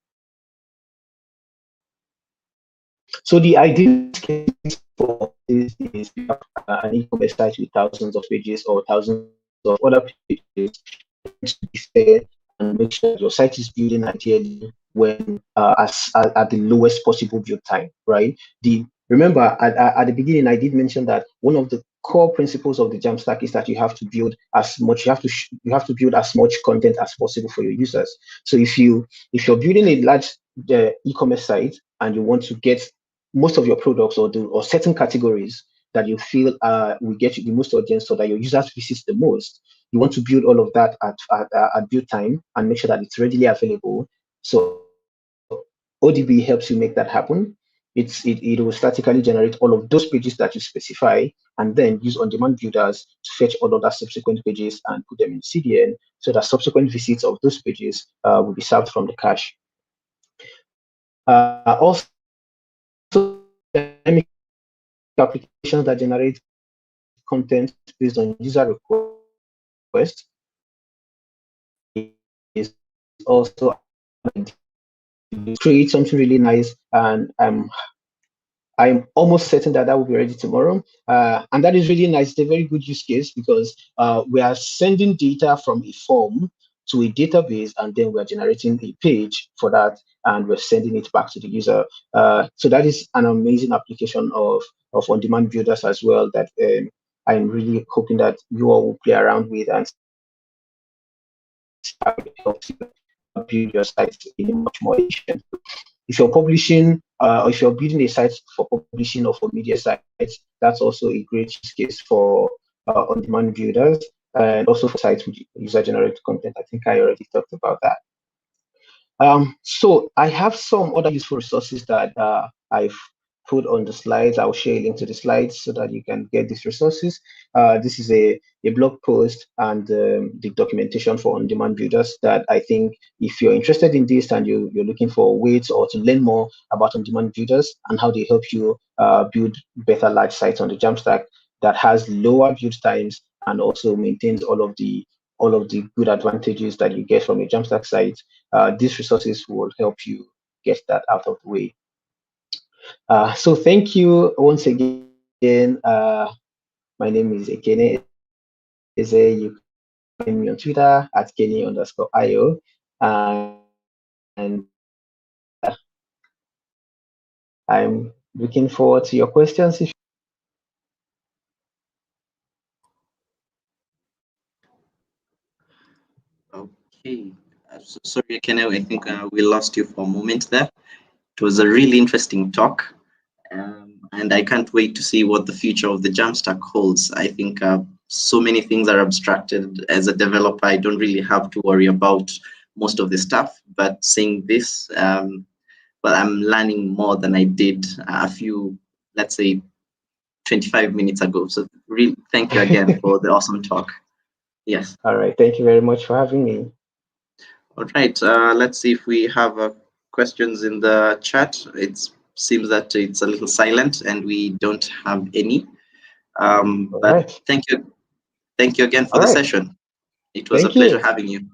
So the ideal case for this is an e-commerce site with thousands of pages or thousands of other pages to be fair and make sure your site is building ideally when at the lowest possible build time, right? Remember at the beginning, I did mention that one of the core principles of the Jamstack is that you have to build as much. You have to build as much content as possible for your users. So if you're building a large e-commerce site and you want to get most of your products or certain categories that you feel will get you the most audience, so that your users visit the most, you want to build all of that at build time and make sure that it's readily available. So ODB helps you make that happen. It will statically generate all of those pages that you specify, and then use on-demand builders to fetch all of that subsequent pages and put them in CDN, so that subsequent visits of those pages will be served from the cache. Also, dynamic applications that generate content based on user requests is also create something really nice, and I'm almost certain that that will be ready tomorrow. And that is really nice. It's a very good use case, because we are sending data from a form to a database, and then we're generating a page for that, and we're sending it back to the user. So that is an amazing application of on-demand builders as well, that I'm really hoping that you all will play around with and help you build your site in a much more efficient. If you're publishing, or if you're building a site for publishing or for media sites, that's also a great use case for on-demand builders, and also for sites with user-generated content. I think I already talked about that. So I have some other useful resources that I've put on the slides. I'll share a link to the slides so that you can get these resources. This is a blog post and the documentation for on-demand builders that I think, if you're interested in this and you're looking for ways or to learn more about on-demand builders and how they help you build better large sites on the Jamstack that has lower build times and also maintains all of the good advantages that you get from a Jamstack site, these resources will help you get that out of the way. So thank you once again. My name is Ekene Eze. You can find me on Twitter at Kenny_IO. And I'm looking forward to your questions. Okay. Sorry, Ekene, I think we lost you for a moment there. It was a really interesting talk. And I can't wait to see what the future of the Jamstack holds. I think so many things are abstracted. As a developer, I don't really have to worry about most of the stuff, but seeing this, well, I'm learning more than I did a few, let's say, 25 minutes ago. So really, thank you again for the awesome talk. Yes. All right. Thank you very much for having me. All right. Let's see if we have questions in the chat. It seems that it's a little silent and we don't have any. But right. Thank you again for the session. It was a pleasure having you.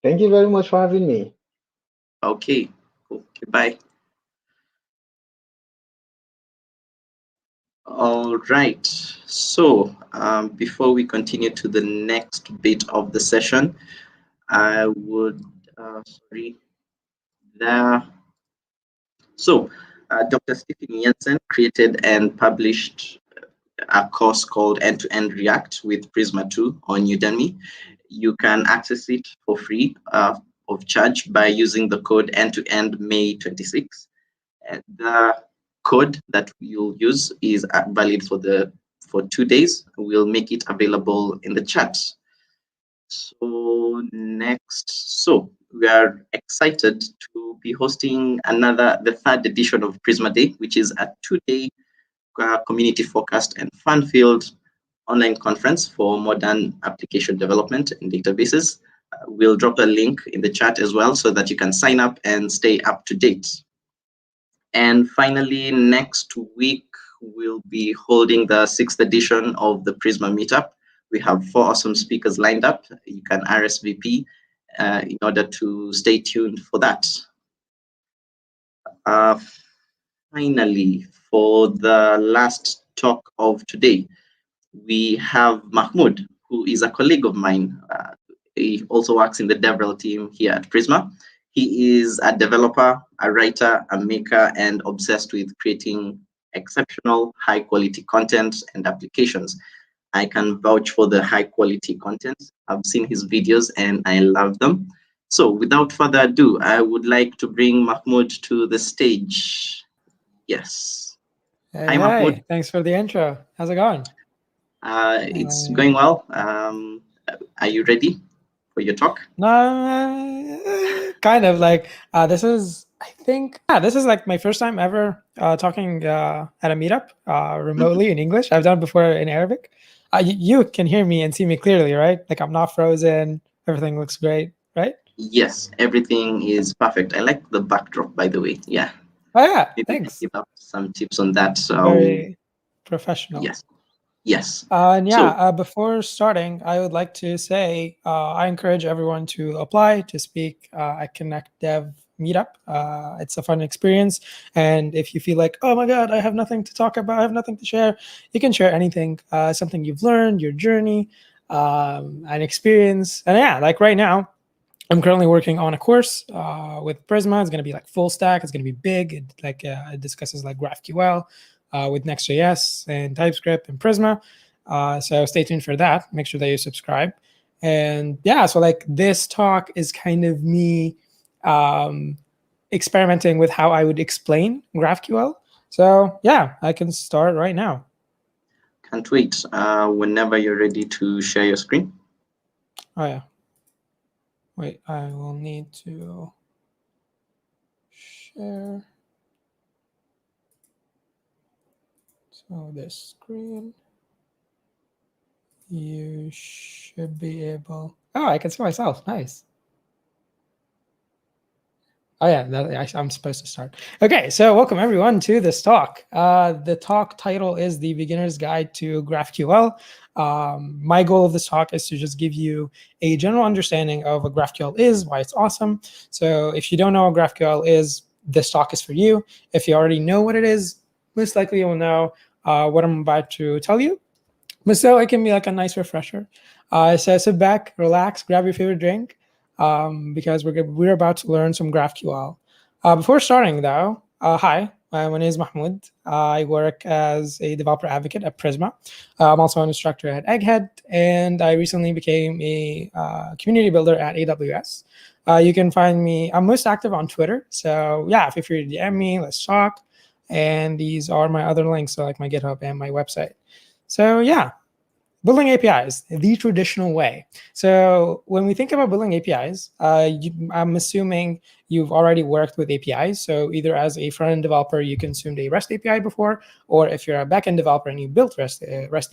Thank you very much for having me. Okay, cool. Goodbye. All right. So before we continue to the next bit of the session, I would sorry there. So Dr. Stephen Jensen created and published a course called End-to-End React with Prisma 2 on Udemy. You can access it for free of charge by using the code EndToEndMay26. The code that you'll use is valid for 2 days. We'll make it available in the chat. So next, we are excited to be hosting the third edition of Prisma Day, which is a 2-day community-focused and fun-filled online conference for modern application development and databases. We'll drop a link in the chat as well so that you can sign up and stay up to date. And finally, next week, we'll be holding the 6th edition of the Prisma Meetup. We have 4 awesome speakers lined up. You can RSVP in order to stay tuned for that. Finally, for the last talk of today, we have Mahmoud, who is a colleague of mine. He also works in the DevRel team here at Prisma. He is a developer, a writer, a maker, and obsessed with creating exceptional high-quality content and applications. I can vouch for the high-quality content. I've seen his videos and I love them. So without further ado, I would like to bring Mahmoud to the stage. Yes. Hi, Mahmoud. Thanks for the intro. How's it going? It's going well. Are you ready for your talk? Kind of like this is, I think, this is like my first time ever talking at a meetup remotely in English. I've done it before in Arabic. You can hear me and see me clearly, right? Like I'm not frozen. Everything looks great, right? Yes, everything is perfect. I like the backdrop, by the way. Yeah. Oh yeah, Maybe you can thanks. give up some tips on that. So Very professional. yes. Yes. And yeah, So before starting, I would like to say I encourage everyone to apply to speak at Connect Dev Meetup. It's a fun experience. And if you feel like, oh my God, I have nothing to talk about, I have nothing to share, you can share anything, something you've learned, your journey, an experience. And yeah, like right now, I'm currently working on a course with Prisma. It's going to be like full stack. It's going to be big. It discusses like GraphQL with Next.js and TypeScript and Prisma. So stay tuned for that. Make sure that you subscribe. And yeah, so like this talk is kind of me experimenting with how I would explain GraphQL. So yeah, I can start right now. can't wait. Whenever you're ready to share your screen. Oh yeah. Wait, I will need to share. So this screen, you should be able. Oh, I can see myself. Nice. Oh yeah, I'm supposed to start. Okay, so welcome everyone to this talk. The talk title is The Beginner's Guide to GraphQL. My goal of this talk is to just give you a general understanding of what GraphQL is, why it's awesome. So if you don't know what GraphQL is, this talk is for you. If you already know what it is, most likely you will know what I'm about to tell you. But still, it can be like a nice refresher. So sit back, relax, grab your favorite drink, because we're about to learn some GraphQL. Before starting though, hi, my name is Mahmoud. I work as a developer advocate at Prisma. I'm also an instructor at Egghead, and I recently became a community builder at AWS. You can find me, I'm most active on Twitter. So yeah, feel free to DM me, let's talk. And these are my other links, so like my GitHub and my website. So yeah, building APIs, the traditional way. So when we think about building APIs, I'm assuming you've already worked with APIs. So either as a front-end developer, you consumed a REST API before, or if you're a back-end developer and you built REST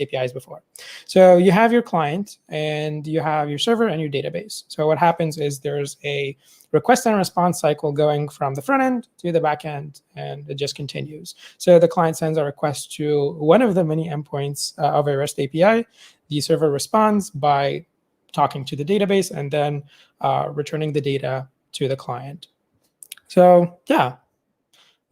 APIs before. So you have your client and you have your server and your database. So what happens is there's a request and response cycle going from the front end to the back end, and it just continues. So the client sends a request to one of the many endpoints of a REST API. The server responds by talking to the database and then returning the data to the client. So yeah,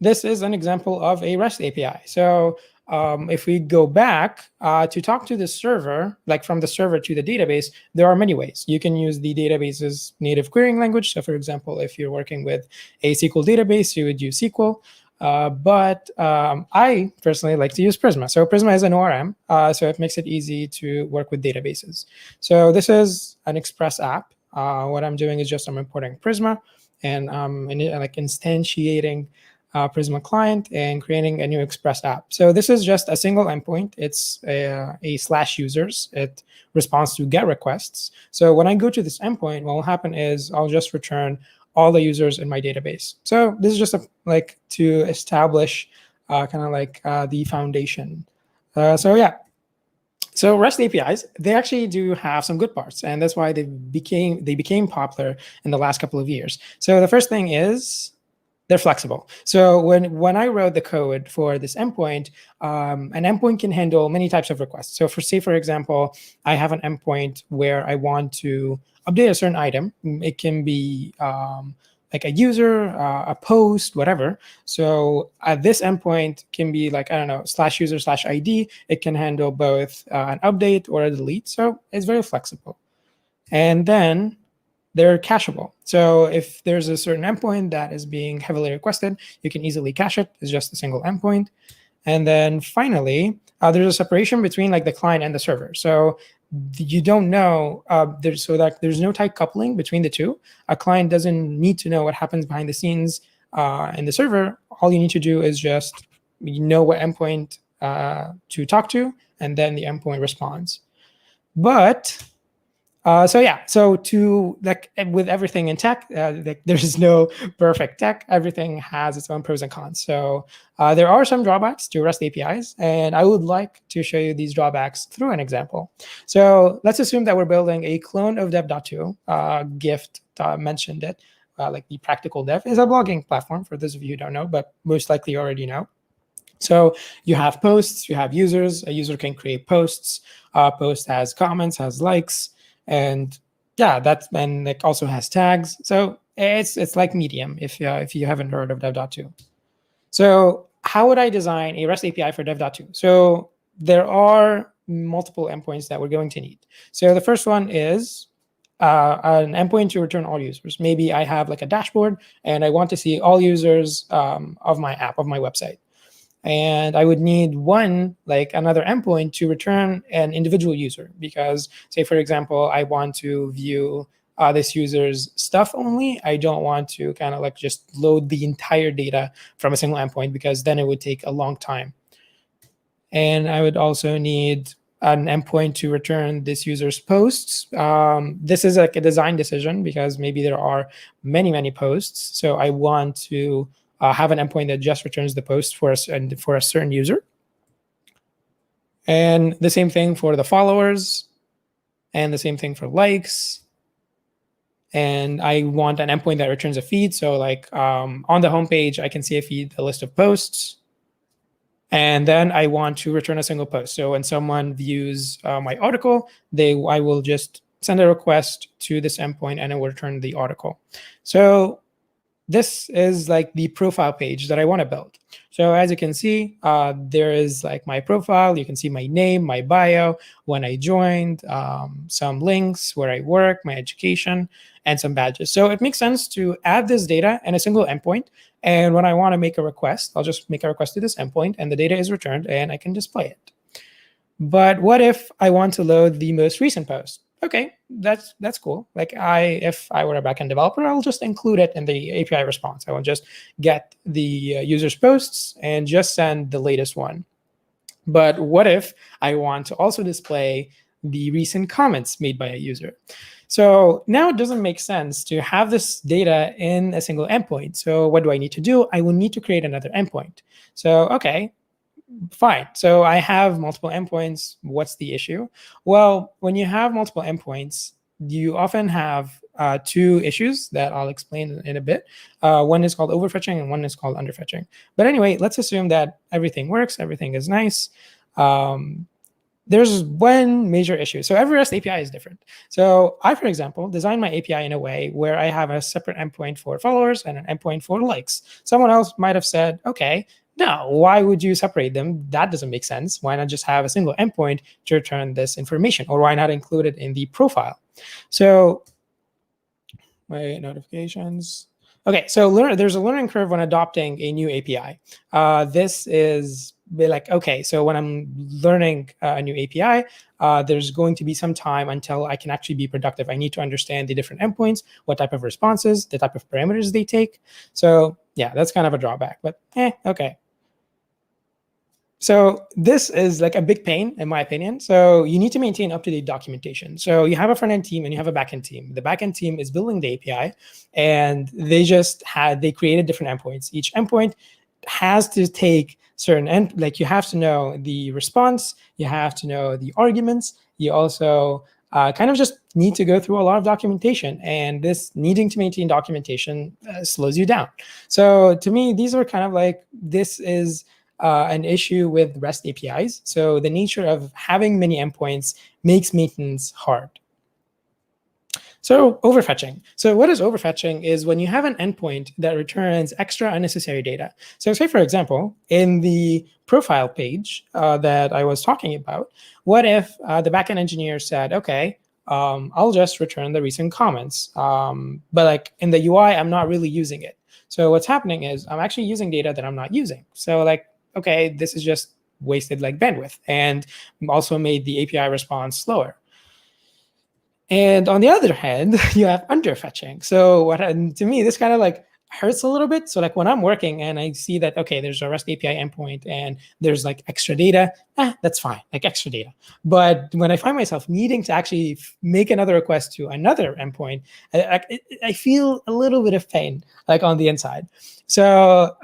this is an example of a REST API. So if we go back to talk to the server, like from the server to the database, there are many ways. You can use the database's native querying language. So for example, if you're working with a SQL database, you would use SQL. But I personally like to use Prisma. So Prisma is an ORM, so it makes it easy to work with databases. So this is an Express app. What I'm doing is just I'm importing Prisma, and like instantiating Prisma client and creating a new Express app. So this is just a single endpoint. It's a /users. It responds to GET requests. So when I go to this endpoint, what will happen is I'll just return all the users in my database. So this is just like to establish kind of like the foundation. So yeah. So REST APIs, they actually do have some good parts, and that's why they became popular in the last couple of years. So the first thing is they're flexible. So when I wrote the code for this endpoint, an endpoint can handle many types of requests. So for example, I have an endpoint where I want to update a certain item. It can be like a user, a post, whatever. So this endpoint can be like, I don't know, /user/ID. It can handle both an update or a delete. So it's very flexible. And then they're cacheable. So if there's a certain endpoint that is being heavily requested, you can easily cache it. It's just a single endpoint. And then finally, there's a separation between like the client and the server. So you don't know, there's no tight coupling between the two. A client doesn't need to know what happens behind the scenes in the server. All you need to do is just know what endpoint to talk to, and then the endpoint responds. But So yeah, so to like with everything in tech, like there's no perfect tech. Everything has its own pros and cons. So there are some drawbacks to REST APIs, and I would like to show you these drawbacks through an example. So let's assume that we're building a clone of Dev.to. Gift mentioned it. Like the Practical Dev is a blogging platform for those of you who don't know, but most likely you already know. So you have posts, you have users. A user can create posts. Post has comments, has likes. And yeah, and it also has tags. So it's like Medium if you haven't heard of Dev.to. So how would I design a REST API for Dev.to? So there are multiple endpoints that we're going to need. So the first one is an endpoint to return all users. Maybe I have like a dashboard and I want to see all users of my app, of my website. And I would need another endpoint to return an individual user, because say, for example, I want to view this user's stuff only. I don't want to kind of like just load the entire data from a single endpoint, because then it would take a long time. And I would also need an endpoint to return this user's posts. This is like a design decision, because maybe there are many, many posts. So I want to have an endpoint that just returns the post for a certain user. And the same thing for the followers, and the same thing for likes. And I want an endpoint that returns a feed. So like on the homepage, I can see a feed, a list of posts. And then I want to return a single post. So when someone views my article, I will just send a request to this endpoint and it will return the article. So this is like the profile page that I want to build. So as you can see, there is like my profile. You can see my name, my bio, when I joined, some links, where I work, my education, and some badges. So it makes sense to add this data in a single endpoint. And when I want to make a request, I'll just make a request to this endpoint and the data is returned and I can display it. But what if I want to load the most recent post? Okay, that's cool. Like if I were a backend developer, I'll just include it in the API response. I will just get the user's posts and just send the latest one. But what if I want to also display the recent comments made by a user? So now it doesn't make sense to have this data in a single endpoint. So what do I need to do? I will need to create another endpoint. So, okay, fine. So I have multiple endpoints. What's the issue? Well, when you have multiple endpoints, you often have two issues that I'll explain in a bit. One is called overfetching and one is called underfetching. But anyway, let's assume that everything works, everything is nice. There's one major issue. So every REST API is different. So I, for example, designed my API in a way where I have a separate endpoint for followers and an endpoint for likes. Someone else might have said, okay, no, why would you separate them? That doesn't make sense. Why not just have a single endpoint to return this information? Or why not include it in the profile? So my notifications. Okay, so there's a learning curve when adopting a new API. This is like, okay, so when I'm learning a new API, there's going to be some time until I can actually be productive. I need to understand the different endpoints, what type of responses, the type of parameters they take. So yeah, that's kind of a drawback, but okay. So this is like a big pain, in my opinion. So you need to maintain up-to-date documentation. So you have a front-end team and you have a back-end team. The back-end team is building the API, and they created different endpoints. Each endpoint has to take certain like you have to know the response, you have to know the arguments. You also kind of just need to go through a lot of documentation, and this needing to maintain documentation slows you down. So to me, these are kind of like, this is an issue with REST APIs. So the nature of having many endpoints makes maintenance hard. So overfetching. So what is overfetching is when you have an endpoint that returns extra unnecessary data. So say, for example, in the profile page that I was talking about, what if the backend engineer said, okay, I'll just return the recent comments, but like in the UI, I'm not really using it. So what's happening is I'm actually using data that I'm not using. So like, okay, this is just wasted like bandwidth, and also made the API response slower. And on the other hand, you have underfetching. So to me, this kind of like, hurts a little bit. So like when I'm working and I see that, okay, there's a REST API endpoint and there's like extra data, that's fine, like extra data. But when I find myself needing to actually make another request to another endpoint, I feel a little bit of pain like on the inside. So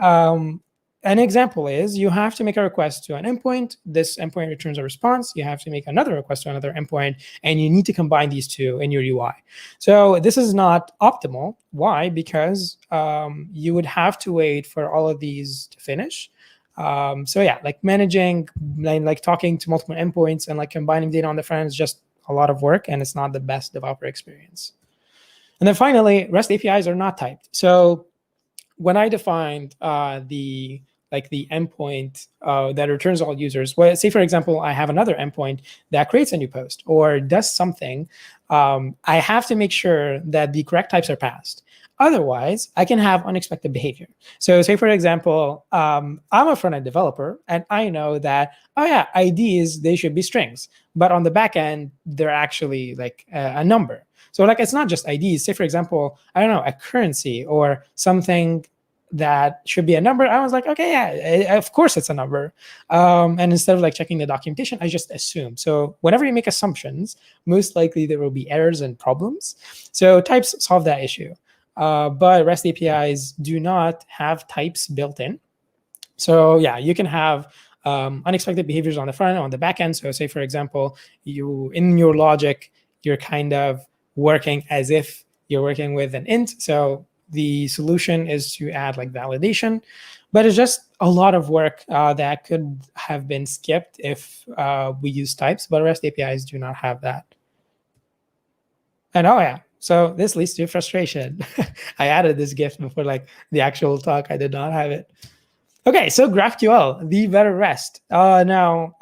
an example is you have to make a request to an endpoint. This endpoint returns a response. You have to make another request to another endpoint, and you need to combine these two in your UI. So this is not optimal. Why? Because you would have to wait for all of these to finish. So yeah, like managing, like talking to multiple endpoints and like combining data on the front end is just a lot of work, and it's not the best developer experience. And then finally, REST APIs are not typed. So when I defined the endpoint that returns all users, well, say for example, I have another endpoint that creates a new post or does something, I have to make sure that the correct types are passed. Otherwise, I can have unexpected behavior. So say for example, I'm a front-end developer and I know that, oh yeah, IDs, they should be strings. But on the back end, they're actually like a number. So like it's not just IDs. Say for example, I don't know, a currency or something that should be a number. I was like, okay, yeah, of course it's a number. And instead of like checking the documentation, I just assume. So whenever you make assumptions, most likely there will be errors and problems. So types solve that issue. But REST APIs do not have types built in. So yeah, you can have unexpected behaviors on the front end, on the back end. So say for example, in your logic, you're kind of working as if you're working with an int. So the solution is to add like validation, but it's just a lot of work that could have been skipped if we use types, but REST APIs do not have that. And oh yeah, so this leads to frustration. I added this GIF before like the actual talk. I did not have it. Okay, so GraphQL, the better REST. Now,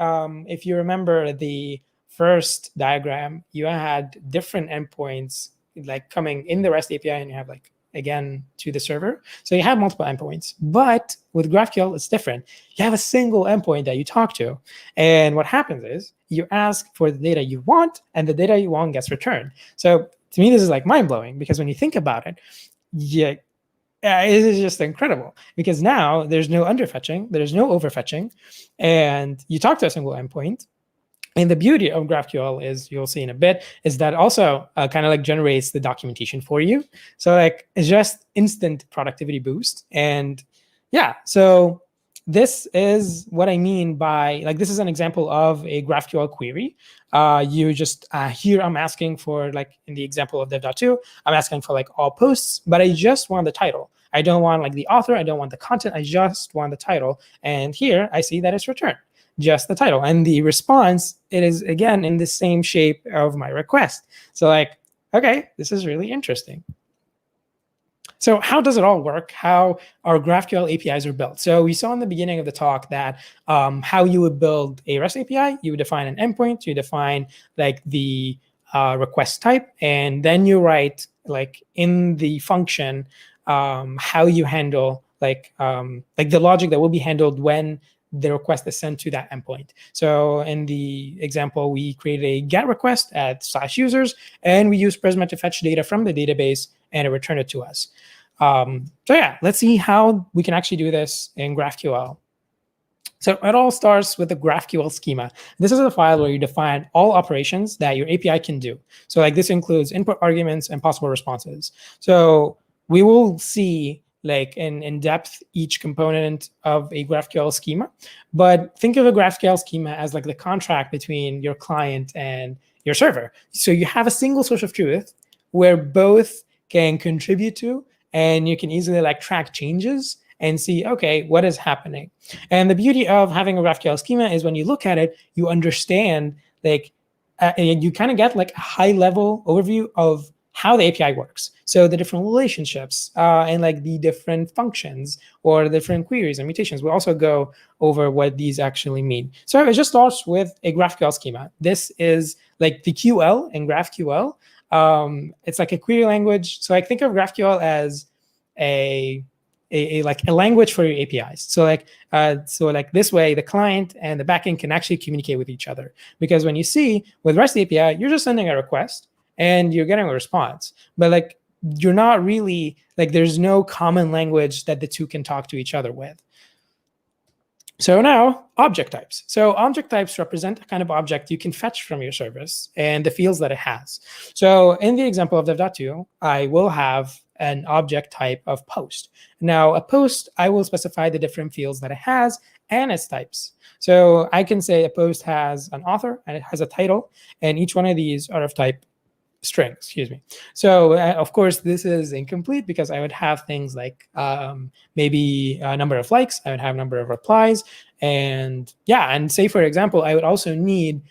if you remember the first diagram, you had different endpoints like coming in the REST API, and you have like again to the server. So you have multiple endpoints, but with GraphQL, it's different. You have a single endpoint that you talk to. And what happens is you ask for the data you want, and the data you want gets returned. So to me, this is like mind-blowing, because when you think about it, yeah, it is just incredible, because now there's no underfetching, there's no overfetching, and you talk to a single endpoint. And the beauty of GraphQL is, you'll see in a bit, is that also kind of like generates the documentation for you. So like it's just instant productivity boost. And yeah, so this is what I mean by, like, this is an example of a GraphQL query. You just, here I'm asking for, like in the example of dev.to, I'm asking for like all posts, but I just want the title. I don't want like the author, I don't want the content, I just want the title. And here I see that it's returned just the title. And the response, it is again in the same shape of my request. So like, okay, this is really interesting. So how does it all work? How our GraphQL APIs are built? So we saw in the beginning of the talk that how you would build a REST API, you would define an endpoint, you define like the request type, and then you write like in the function how you handle like the logic that will be handled when the request is sent to that endpoint. So in the example, we created a GET request at /users, and we use Prisma to fetch data from the database and it returned it to us. So yeah, let's see how we can actually do this in GraphQL. So it all starts with the GraphQL schema. This is a file where you define all operations that your API can do. So like this includes input arguments and possible responses. So we will see like in depth each component of a GraphQL schema, but think of a GraphQL schema as like the contract between your client and your server. So you have a single source of truth where both can contribute to, and you can easily like track changes and see, okay, what is happening. And the beauty of having a GraphQL schema is when you look at it, you understand like, you kind of get like a high level overview of how the API works. So the different relationships and like the different functions or the different queries and mutations. We'll also go over what these actually mean. So it just starts with a GraphQL schema. This is like the QL in GraphQL. It's like a query language. So I think of GraphQL as a language for your APIs. So like this way, the client and the backend can actually communicate with each other. Because when you see with REST API, you're just sending a request and you're getting a response. But like you're not really, like, there's no common language that the two can talk to each other with. So now, object types. So object types represent a kind of object you can fetch from your service and the fields that it has. So in the example of dev.to, I will have an object type of post. Now, a post, I will specify the different fields that it has and its types. So I can say a post has an author and it has a title, and each one of these are of type string, excuse me. So of course, this is incomplete because I would have things like maybe a number of likes, I would have a number of replies, and yeah, and say, for example, I would also need,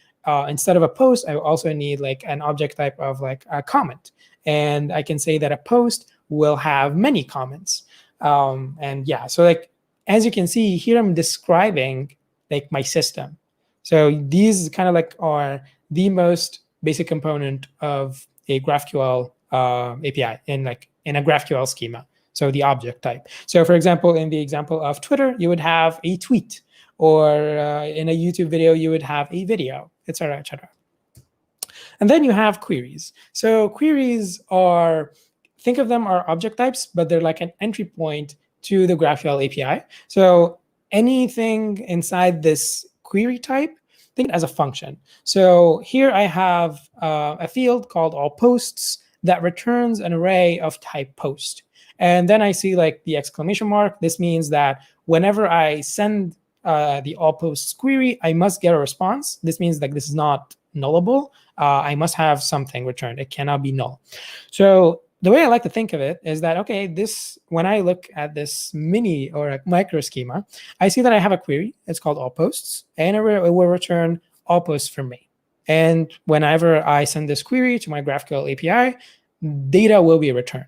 instead of a post, I would also need like an object type of like a comment. And I can say that a post will have many comments. And yeah, so like, as you can see here, I'm describing like my system. So these kind of like are the most basic component of a GraphQL API in a GraphQL schema. So the object type. So for example, in the example of Twitter, you would have a tweet, or in a YouTube video, you would have a video, etc., etc. And then you have queries. So queries are, think of them are object types, but they're like an entry point to the GraphQL API. So anything inside this query type, think as a function. So here I have a field called all posts that returns an array of type post. And then I see like the exclamation mark. This means that whenever I send the all posts query, I must get a response. This means like this is not nullable. I must have something returned. It cannot be null. So the way I like to think of it is that, okay, this, when I look at this mini or a micro schema, I see that I have a query. It's called all posts, and it will return all posts from me. And whenever I send this query to my GraphQL API, data will be returned.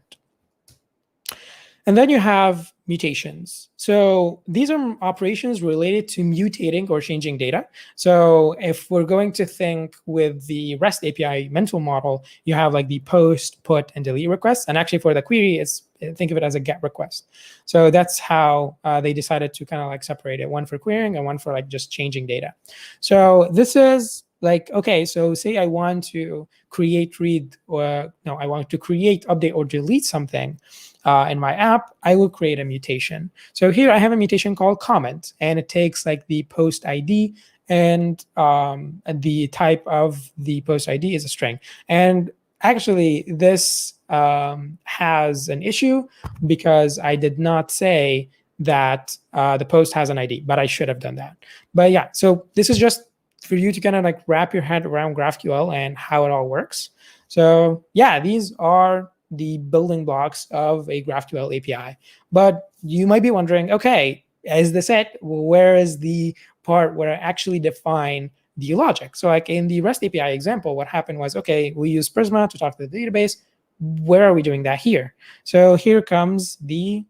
And then you have mutations. So these are operations related to mutating or changing data. So if we're going to think with the REST API mental model, you have like the post, put, and delete requests. And actually for the query, it's, think of it as a GET request. So that's how they decided to kind of like separate it, one for querying and one for like just changing data. So this is like, okay, so say I want to create, read, or no, I want to create, update, or delete something in my app, I will create a mutation. So here I have a mutation called comment, and it takes like the post ID, and the type of the post ID is a string. And actually this has an issue because I did not say that the post has an ID, but I should have done that. But yeah, so this is just for you to kind of like wrap your head around GraphQL and how it all works. So yeah, these are the building blocks of a GraphQL API. But you might be wondering, okay, is this it? Where is the part where I actually define the logic? So like in the REST API example, what happened was, okay, we use Prisma to talk to the database. Where are we doing that here? So here comes the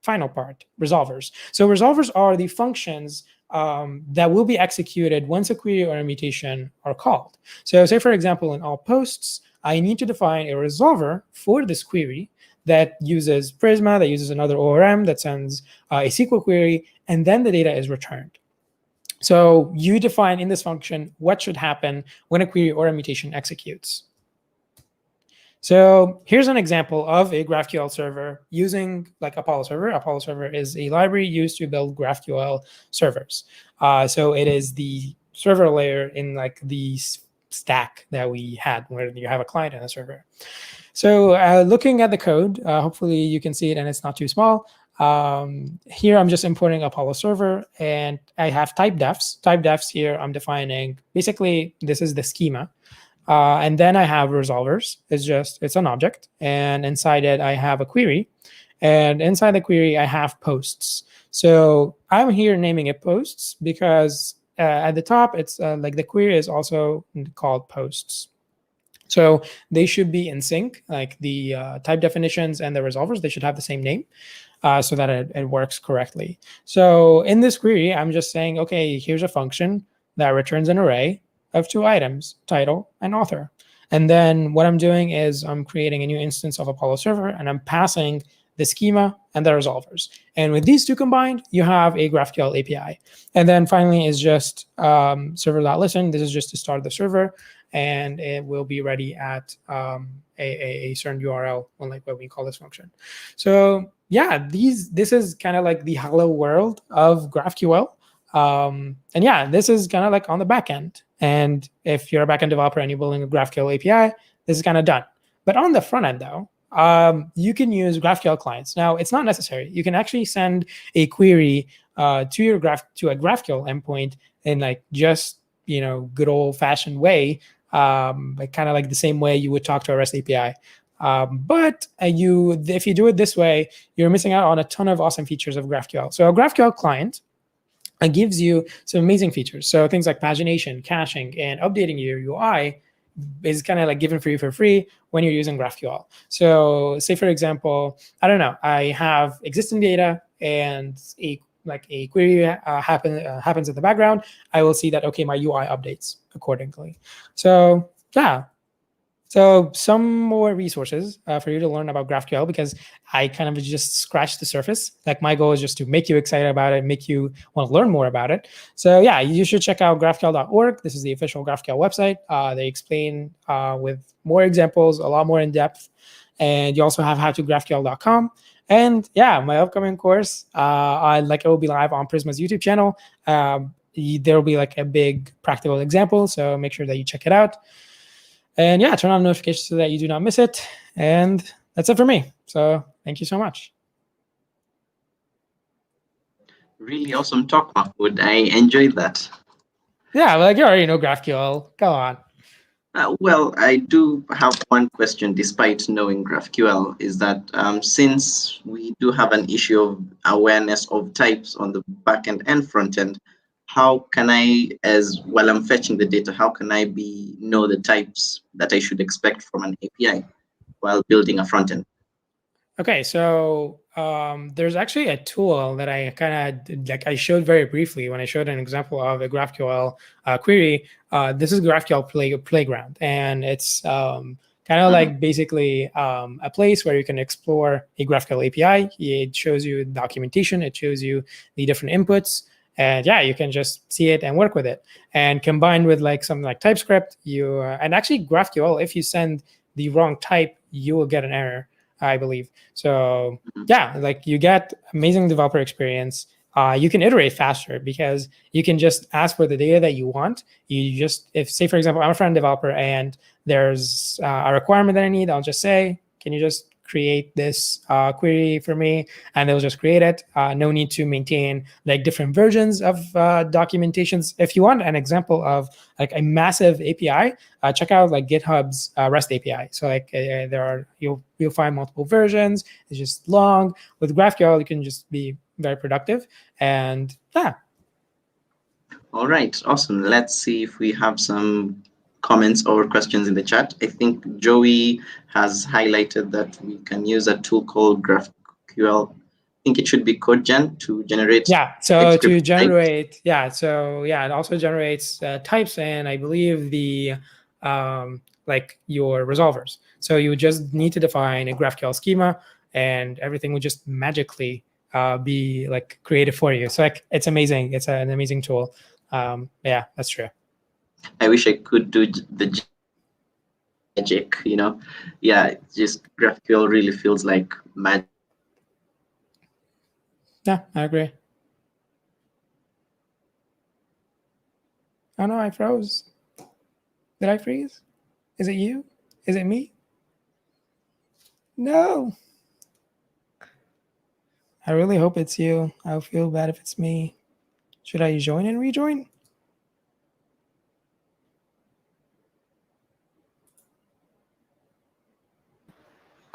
final part, resolvers. So resolvers are the functions that will be executed once a query or a mutation are called. So say, for example, in all posts, I need to define a resolver for this query that uses Prisma, that uses another ORM, that sends a SQL query, and then the data is returned. So you define in this function what should happen when a query or a mutation executes. So here's an example of a GraphQL server using like Apollo Server. Apollo Server is a library used to build GraphQL servers. So it is the server layer in like the stack that we had, where you have a client and a server. So looking at the code, hopefully you can see it and it's not too small. Here I'm just importing Apollo Server, and I have type defs. Type defs here I'm defining, basically this is the schema. And then I have resolvers. It's an object, and inside it I have a query, and inside the query I have posts. So I'm here naming it posts because at the top it's like the query is also called posts. So they should be in sync, like the type definitions and the resolvers, they should have the same name so that it works correctly. So in this query, I'm just saying, okay, here's a function that returns an array of two items, title and author. And then what I'm doing is I'm creating a new instance of Apollo Server, and I'm passing the schema and the resolvers. And with these two combined, you have a GraphQL API. And then finally is just server.listen. This is just to start the server. and it will be ready at a certain URL on like what we call this function. So yeah, this is kind of like the hello world of GraphQL. And yeah, this is kind of like on the back end. And if you're a backend developer and you're building a GraphQL API, this is kind of done. But on the front end though, you can use GraphQL clients. Now, it's not necessary. You can actually send a query to a GraphQL endpoint in like just good old fashioned way, like kind of like the same way you would talk to a REST API. But if you do it this way, you're missing out on a ton of awesome features of GraphQL. So a GraphQL client gives you some amazing features. So things like pagination, caching, and updating your UI is kind of like given for you for free when you're using GraphQL. So say, for example, I don't know, I have existing data and a query happens in the background. I will see that, okay, my UI updates accordingly. So yeah. So some more resources for you to learn about GraphQL, because I kind of just scratched the surface. Like my goal is just to make you excited about it, make you want to learn more about it. So yeah, you should check out graphql.org. This is the official GraphQL website. They explain with more examples, a lot more in depth. And you also have howtographql.com. And yeah, my upcoming course, it will be live on Prisma's YouTube channel. There will be like a big practical example. So make sure that you check it out. And yeah, turn on notifications so that you do not miss it. And that's it for me. So thank you so much. Really awesome talk, Mahmoud. I enjoyed that. Yeah, like you already know GraphQL. Go on. Well, I do have one question, despite knowing GraphQL, is that since we do have an issue of awareness of types on the backend and frontend, how can I, while I'm fetching the data, how can I know the types that I should expect from an API while building a frontend? Okay, so there's actually a tool that I I showed very briefly when I showed an example of a GraphQL query. This is GraphQL Playground, and it's kind of like basically a place where you can explore a GraphQL API. It shows you documentation, it shows you the different inputs, and yeah, you can just see it and work with it. And combined with like something like TypeScript, and actually GraphQL, if you send the wrong type, you will get an error, I believe. So yeah, like you get amazing developer experience. You can iterate faster because you can just ask for the data that you want. If say, for example, I'm a front developer and there's a requirement that I need, I'll just say, can you just create this query for me? And they'll just create it. No need to maintain like different versions of documentations. If you want an example of like a massive API, check out like GitHub's REST API. So like you'll find multiple versions. It's just long. With GraphQL, you can just be very productive. And yeah. All right, awesome. Let's see if we have some comments or questions in the chat. I think Joey has highlighted that we can use a tool called GraphQL. I think it should be CodeGen to generate. Yeah, so to generate, types. Yeah, so yeah, it also generates types, and I believe the like your resolvers. So you just need to define a GraphQL schema, and everything will just magically be like created for you. So like it's amazing. It's an amazing tool. Yeah, that's true. I wish I could do the magic, Yeah, just GraphQL really feels like magic. Yeah, I agree. Oh no, I froze. Did I freeze? Is it you? Is it me? No. I really hope it's you. I'll feel bad if it's me. Should I join and rejoin?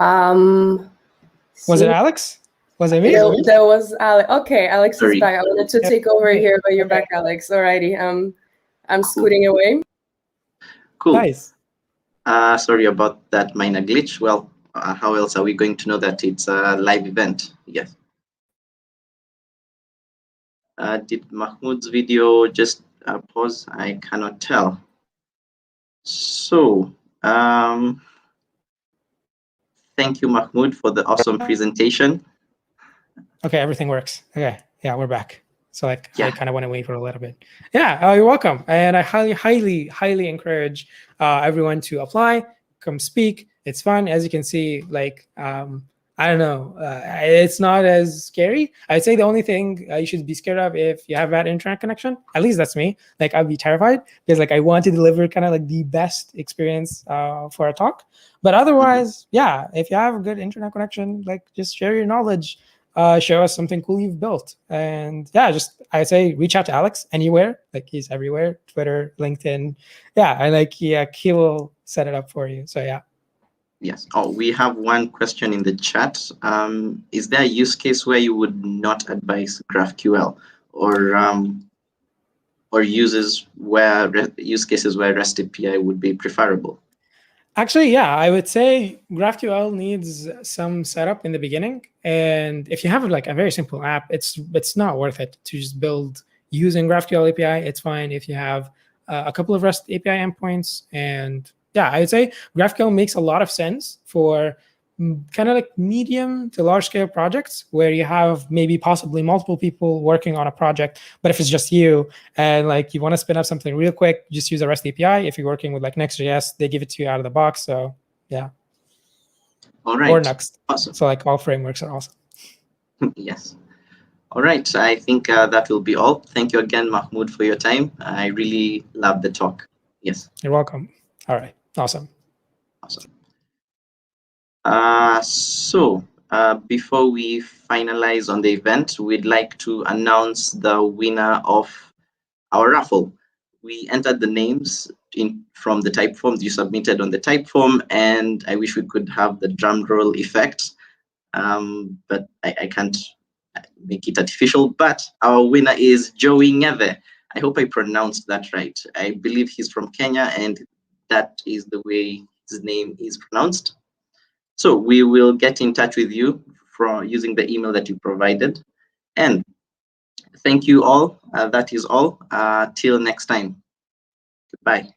Was it Alex? Was it me? There was Alex. Okay, Alex is back. I wanted to take over here, but you're back, Alex. Alrighty. I'm scooting away. Cool. Nice. Sorry about that minor glitch. Well, how else are we going to know that it's a live event? Yes. Did Mahmoud's video just pause? I cannot tell. So, thank you, Mahmoud, for the awesome presentation. Okay, everything works. Okay, yeah, we're back. So like, Yeah. I kind of want to wait for a little bit. Yeah, you're welcome. And I highly encourage everyone to apply, come speak. It's fun. As you can see, like, I don't know, it's not as scary. I'd say the only thing you should be scared of if you have bad internet connection, at least that's me. Like, I'd be terrified because like I want to deliver kind of like the best experience for a talk. But otherwise, yeah, if you have a good internet connection, like just share your knowledge. Show us something cool you've built. And yeah, just I say reach out to Alex anywhere. Like he's everywhere, Twitter, LinkedIn. Yeah, and like he will set it up for you. So yeah. Yes. Oh, we have one question in the chat. Is there a use case where you would not advise GraphQL, or use cases where REST API would be preferable? Actually, yeah, I would say GraphQL needs some setup in the beginning. And if you have like a very simple app, it's not worth it to just build using GraphQL API. It's fine if you have a couple of REST API endpoints. And yeah, I would say GraphQL makes a lot of sense for kind of like medium to large scale projects where you have maybe possibly multiple people working on a project. But if it's just you and like you want to spin up something real quick, just use a REST API. If you're working with like Next.js, they give it to you out of the box. So yeah. All right. Or Next. Awesome. So like all frameworks are awesome. Yes. All right. I think that will be all. Thank you again, Mahmoud, for your time. I really loved the talk. Yes. You're welcome. All right. Awesome. Awesome. So before we finalize on the event, we'd like to announce the winner of our raffle. We entered the names from the type form you submitted on the type form, and I wish we could have the drum roll effect, but I can't make it artificial. But our winner is Joey Ngeve. I hope I pronounced that right. I believe he's from Kenya, and that is the way his name is pronounced. So we will get in touch with you using the email that you provided. And thank you all. That is all. Till next time. Goodbye.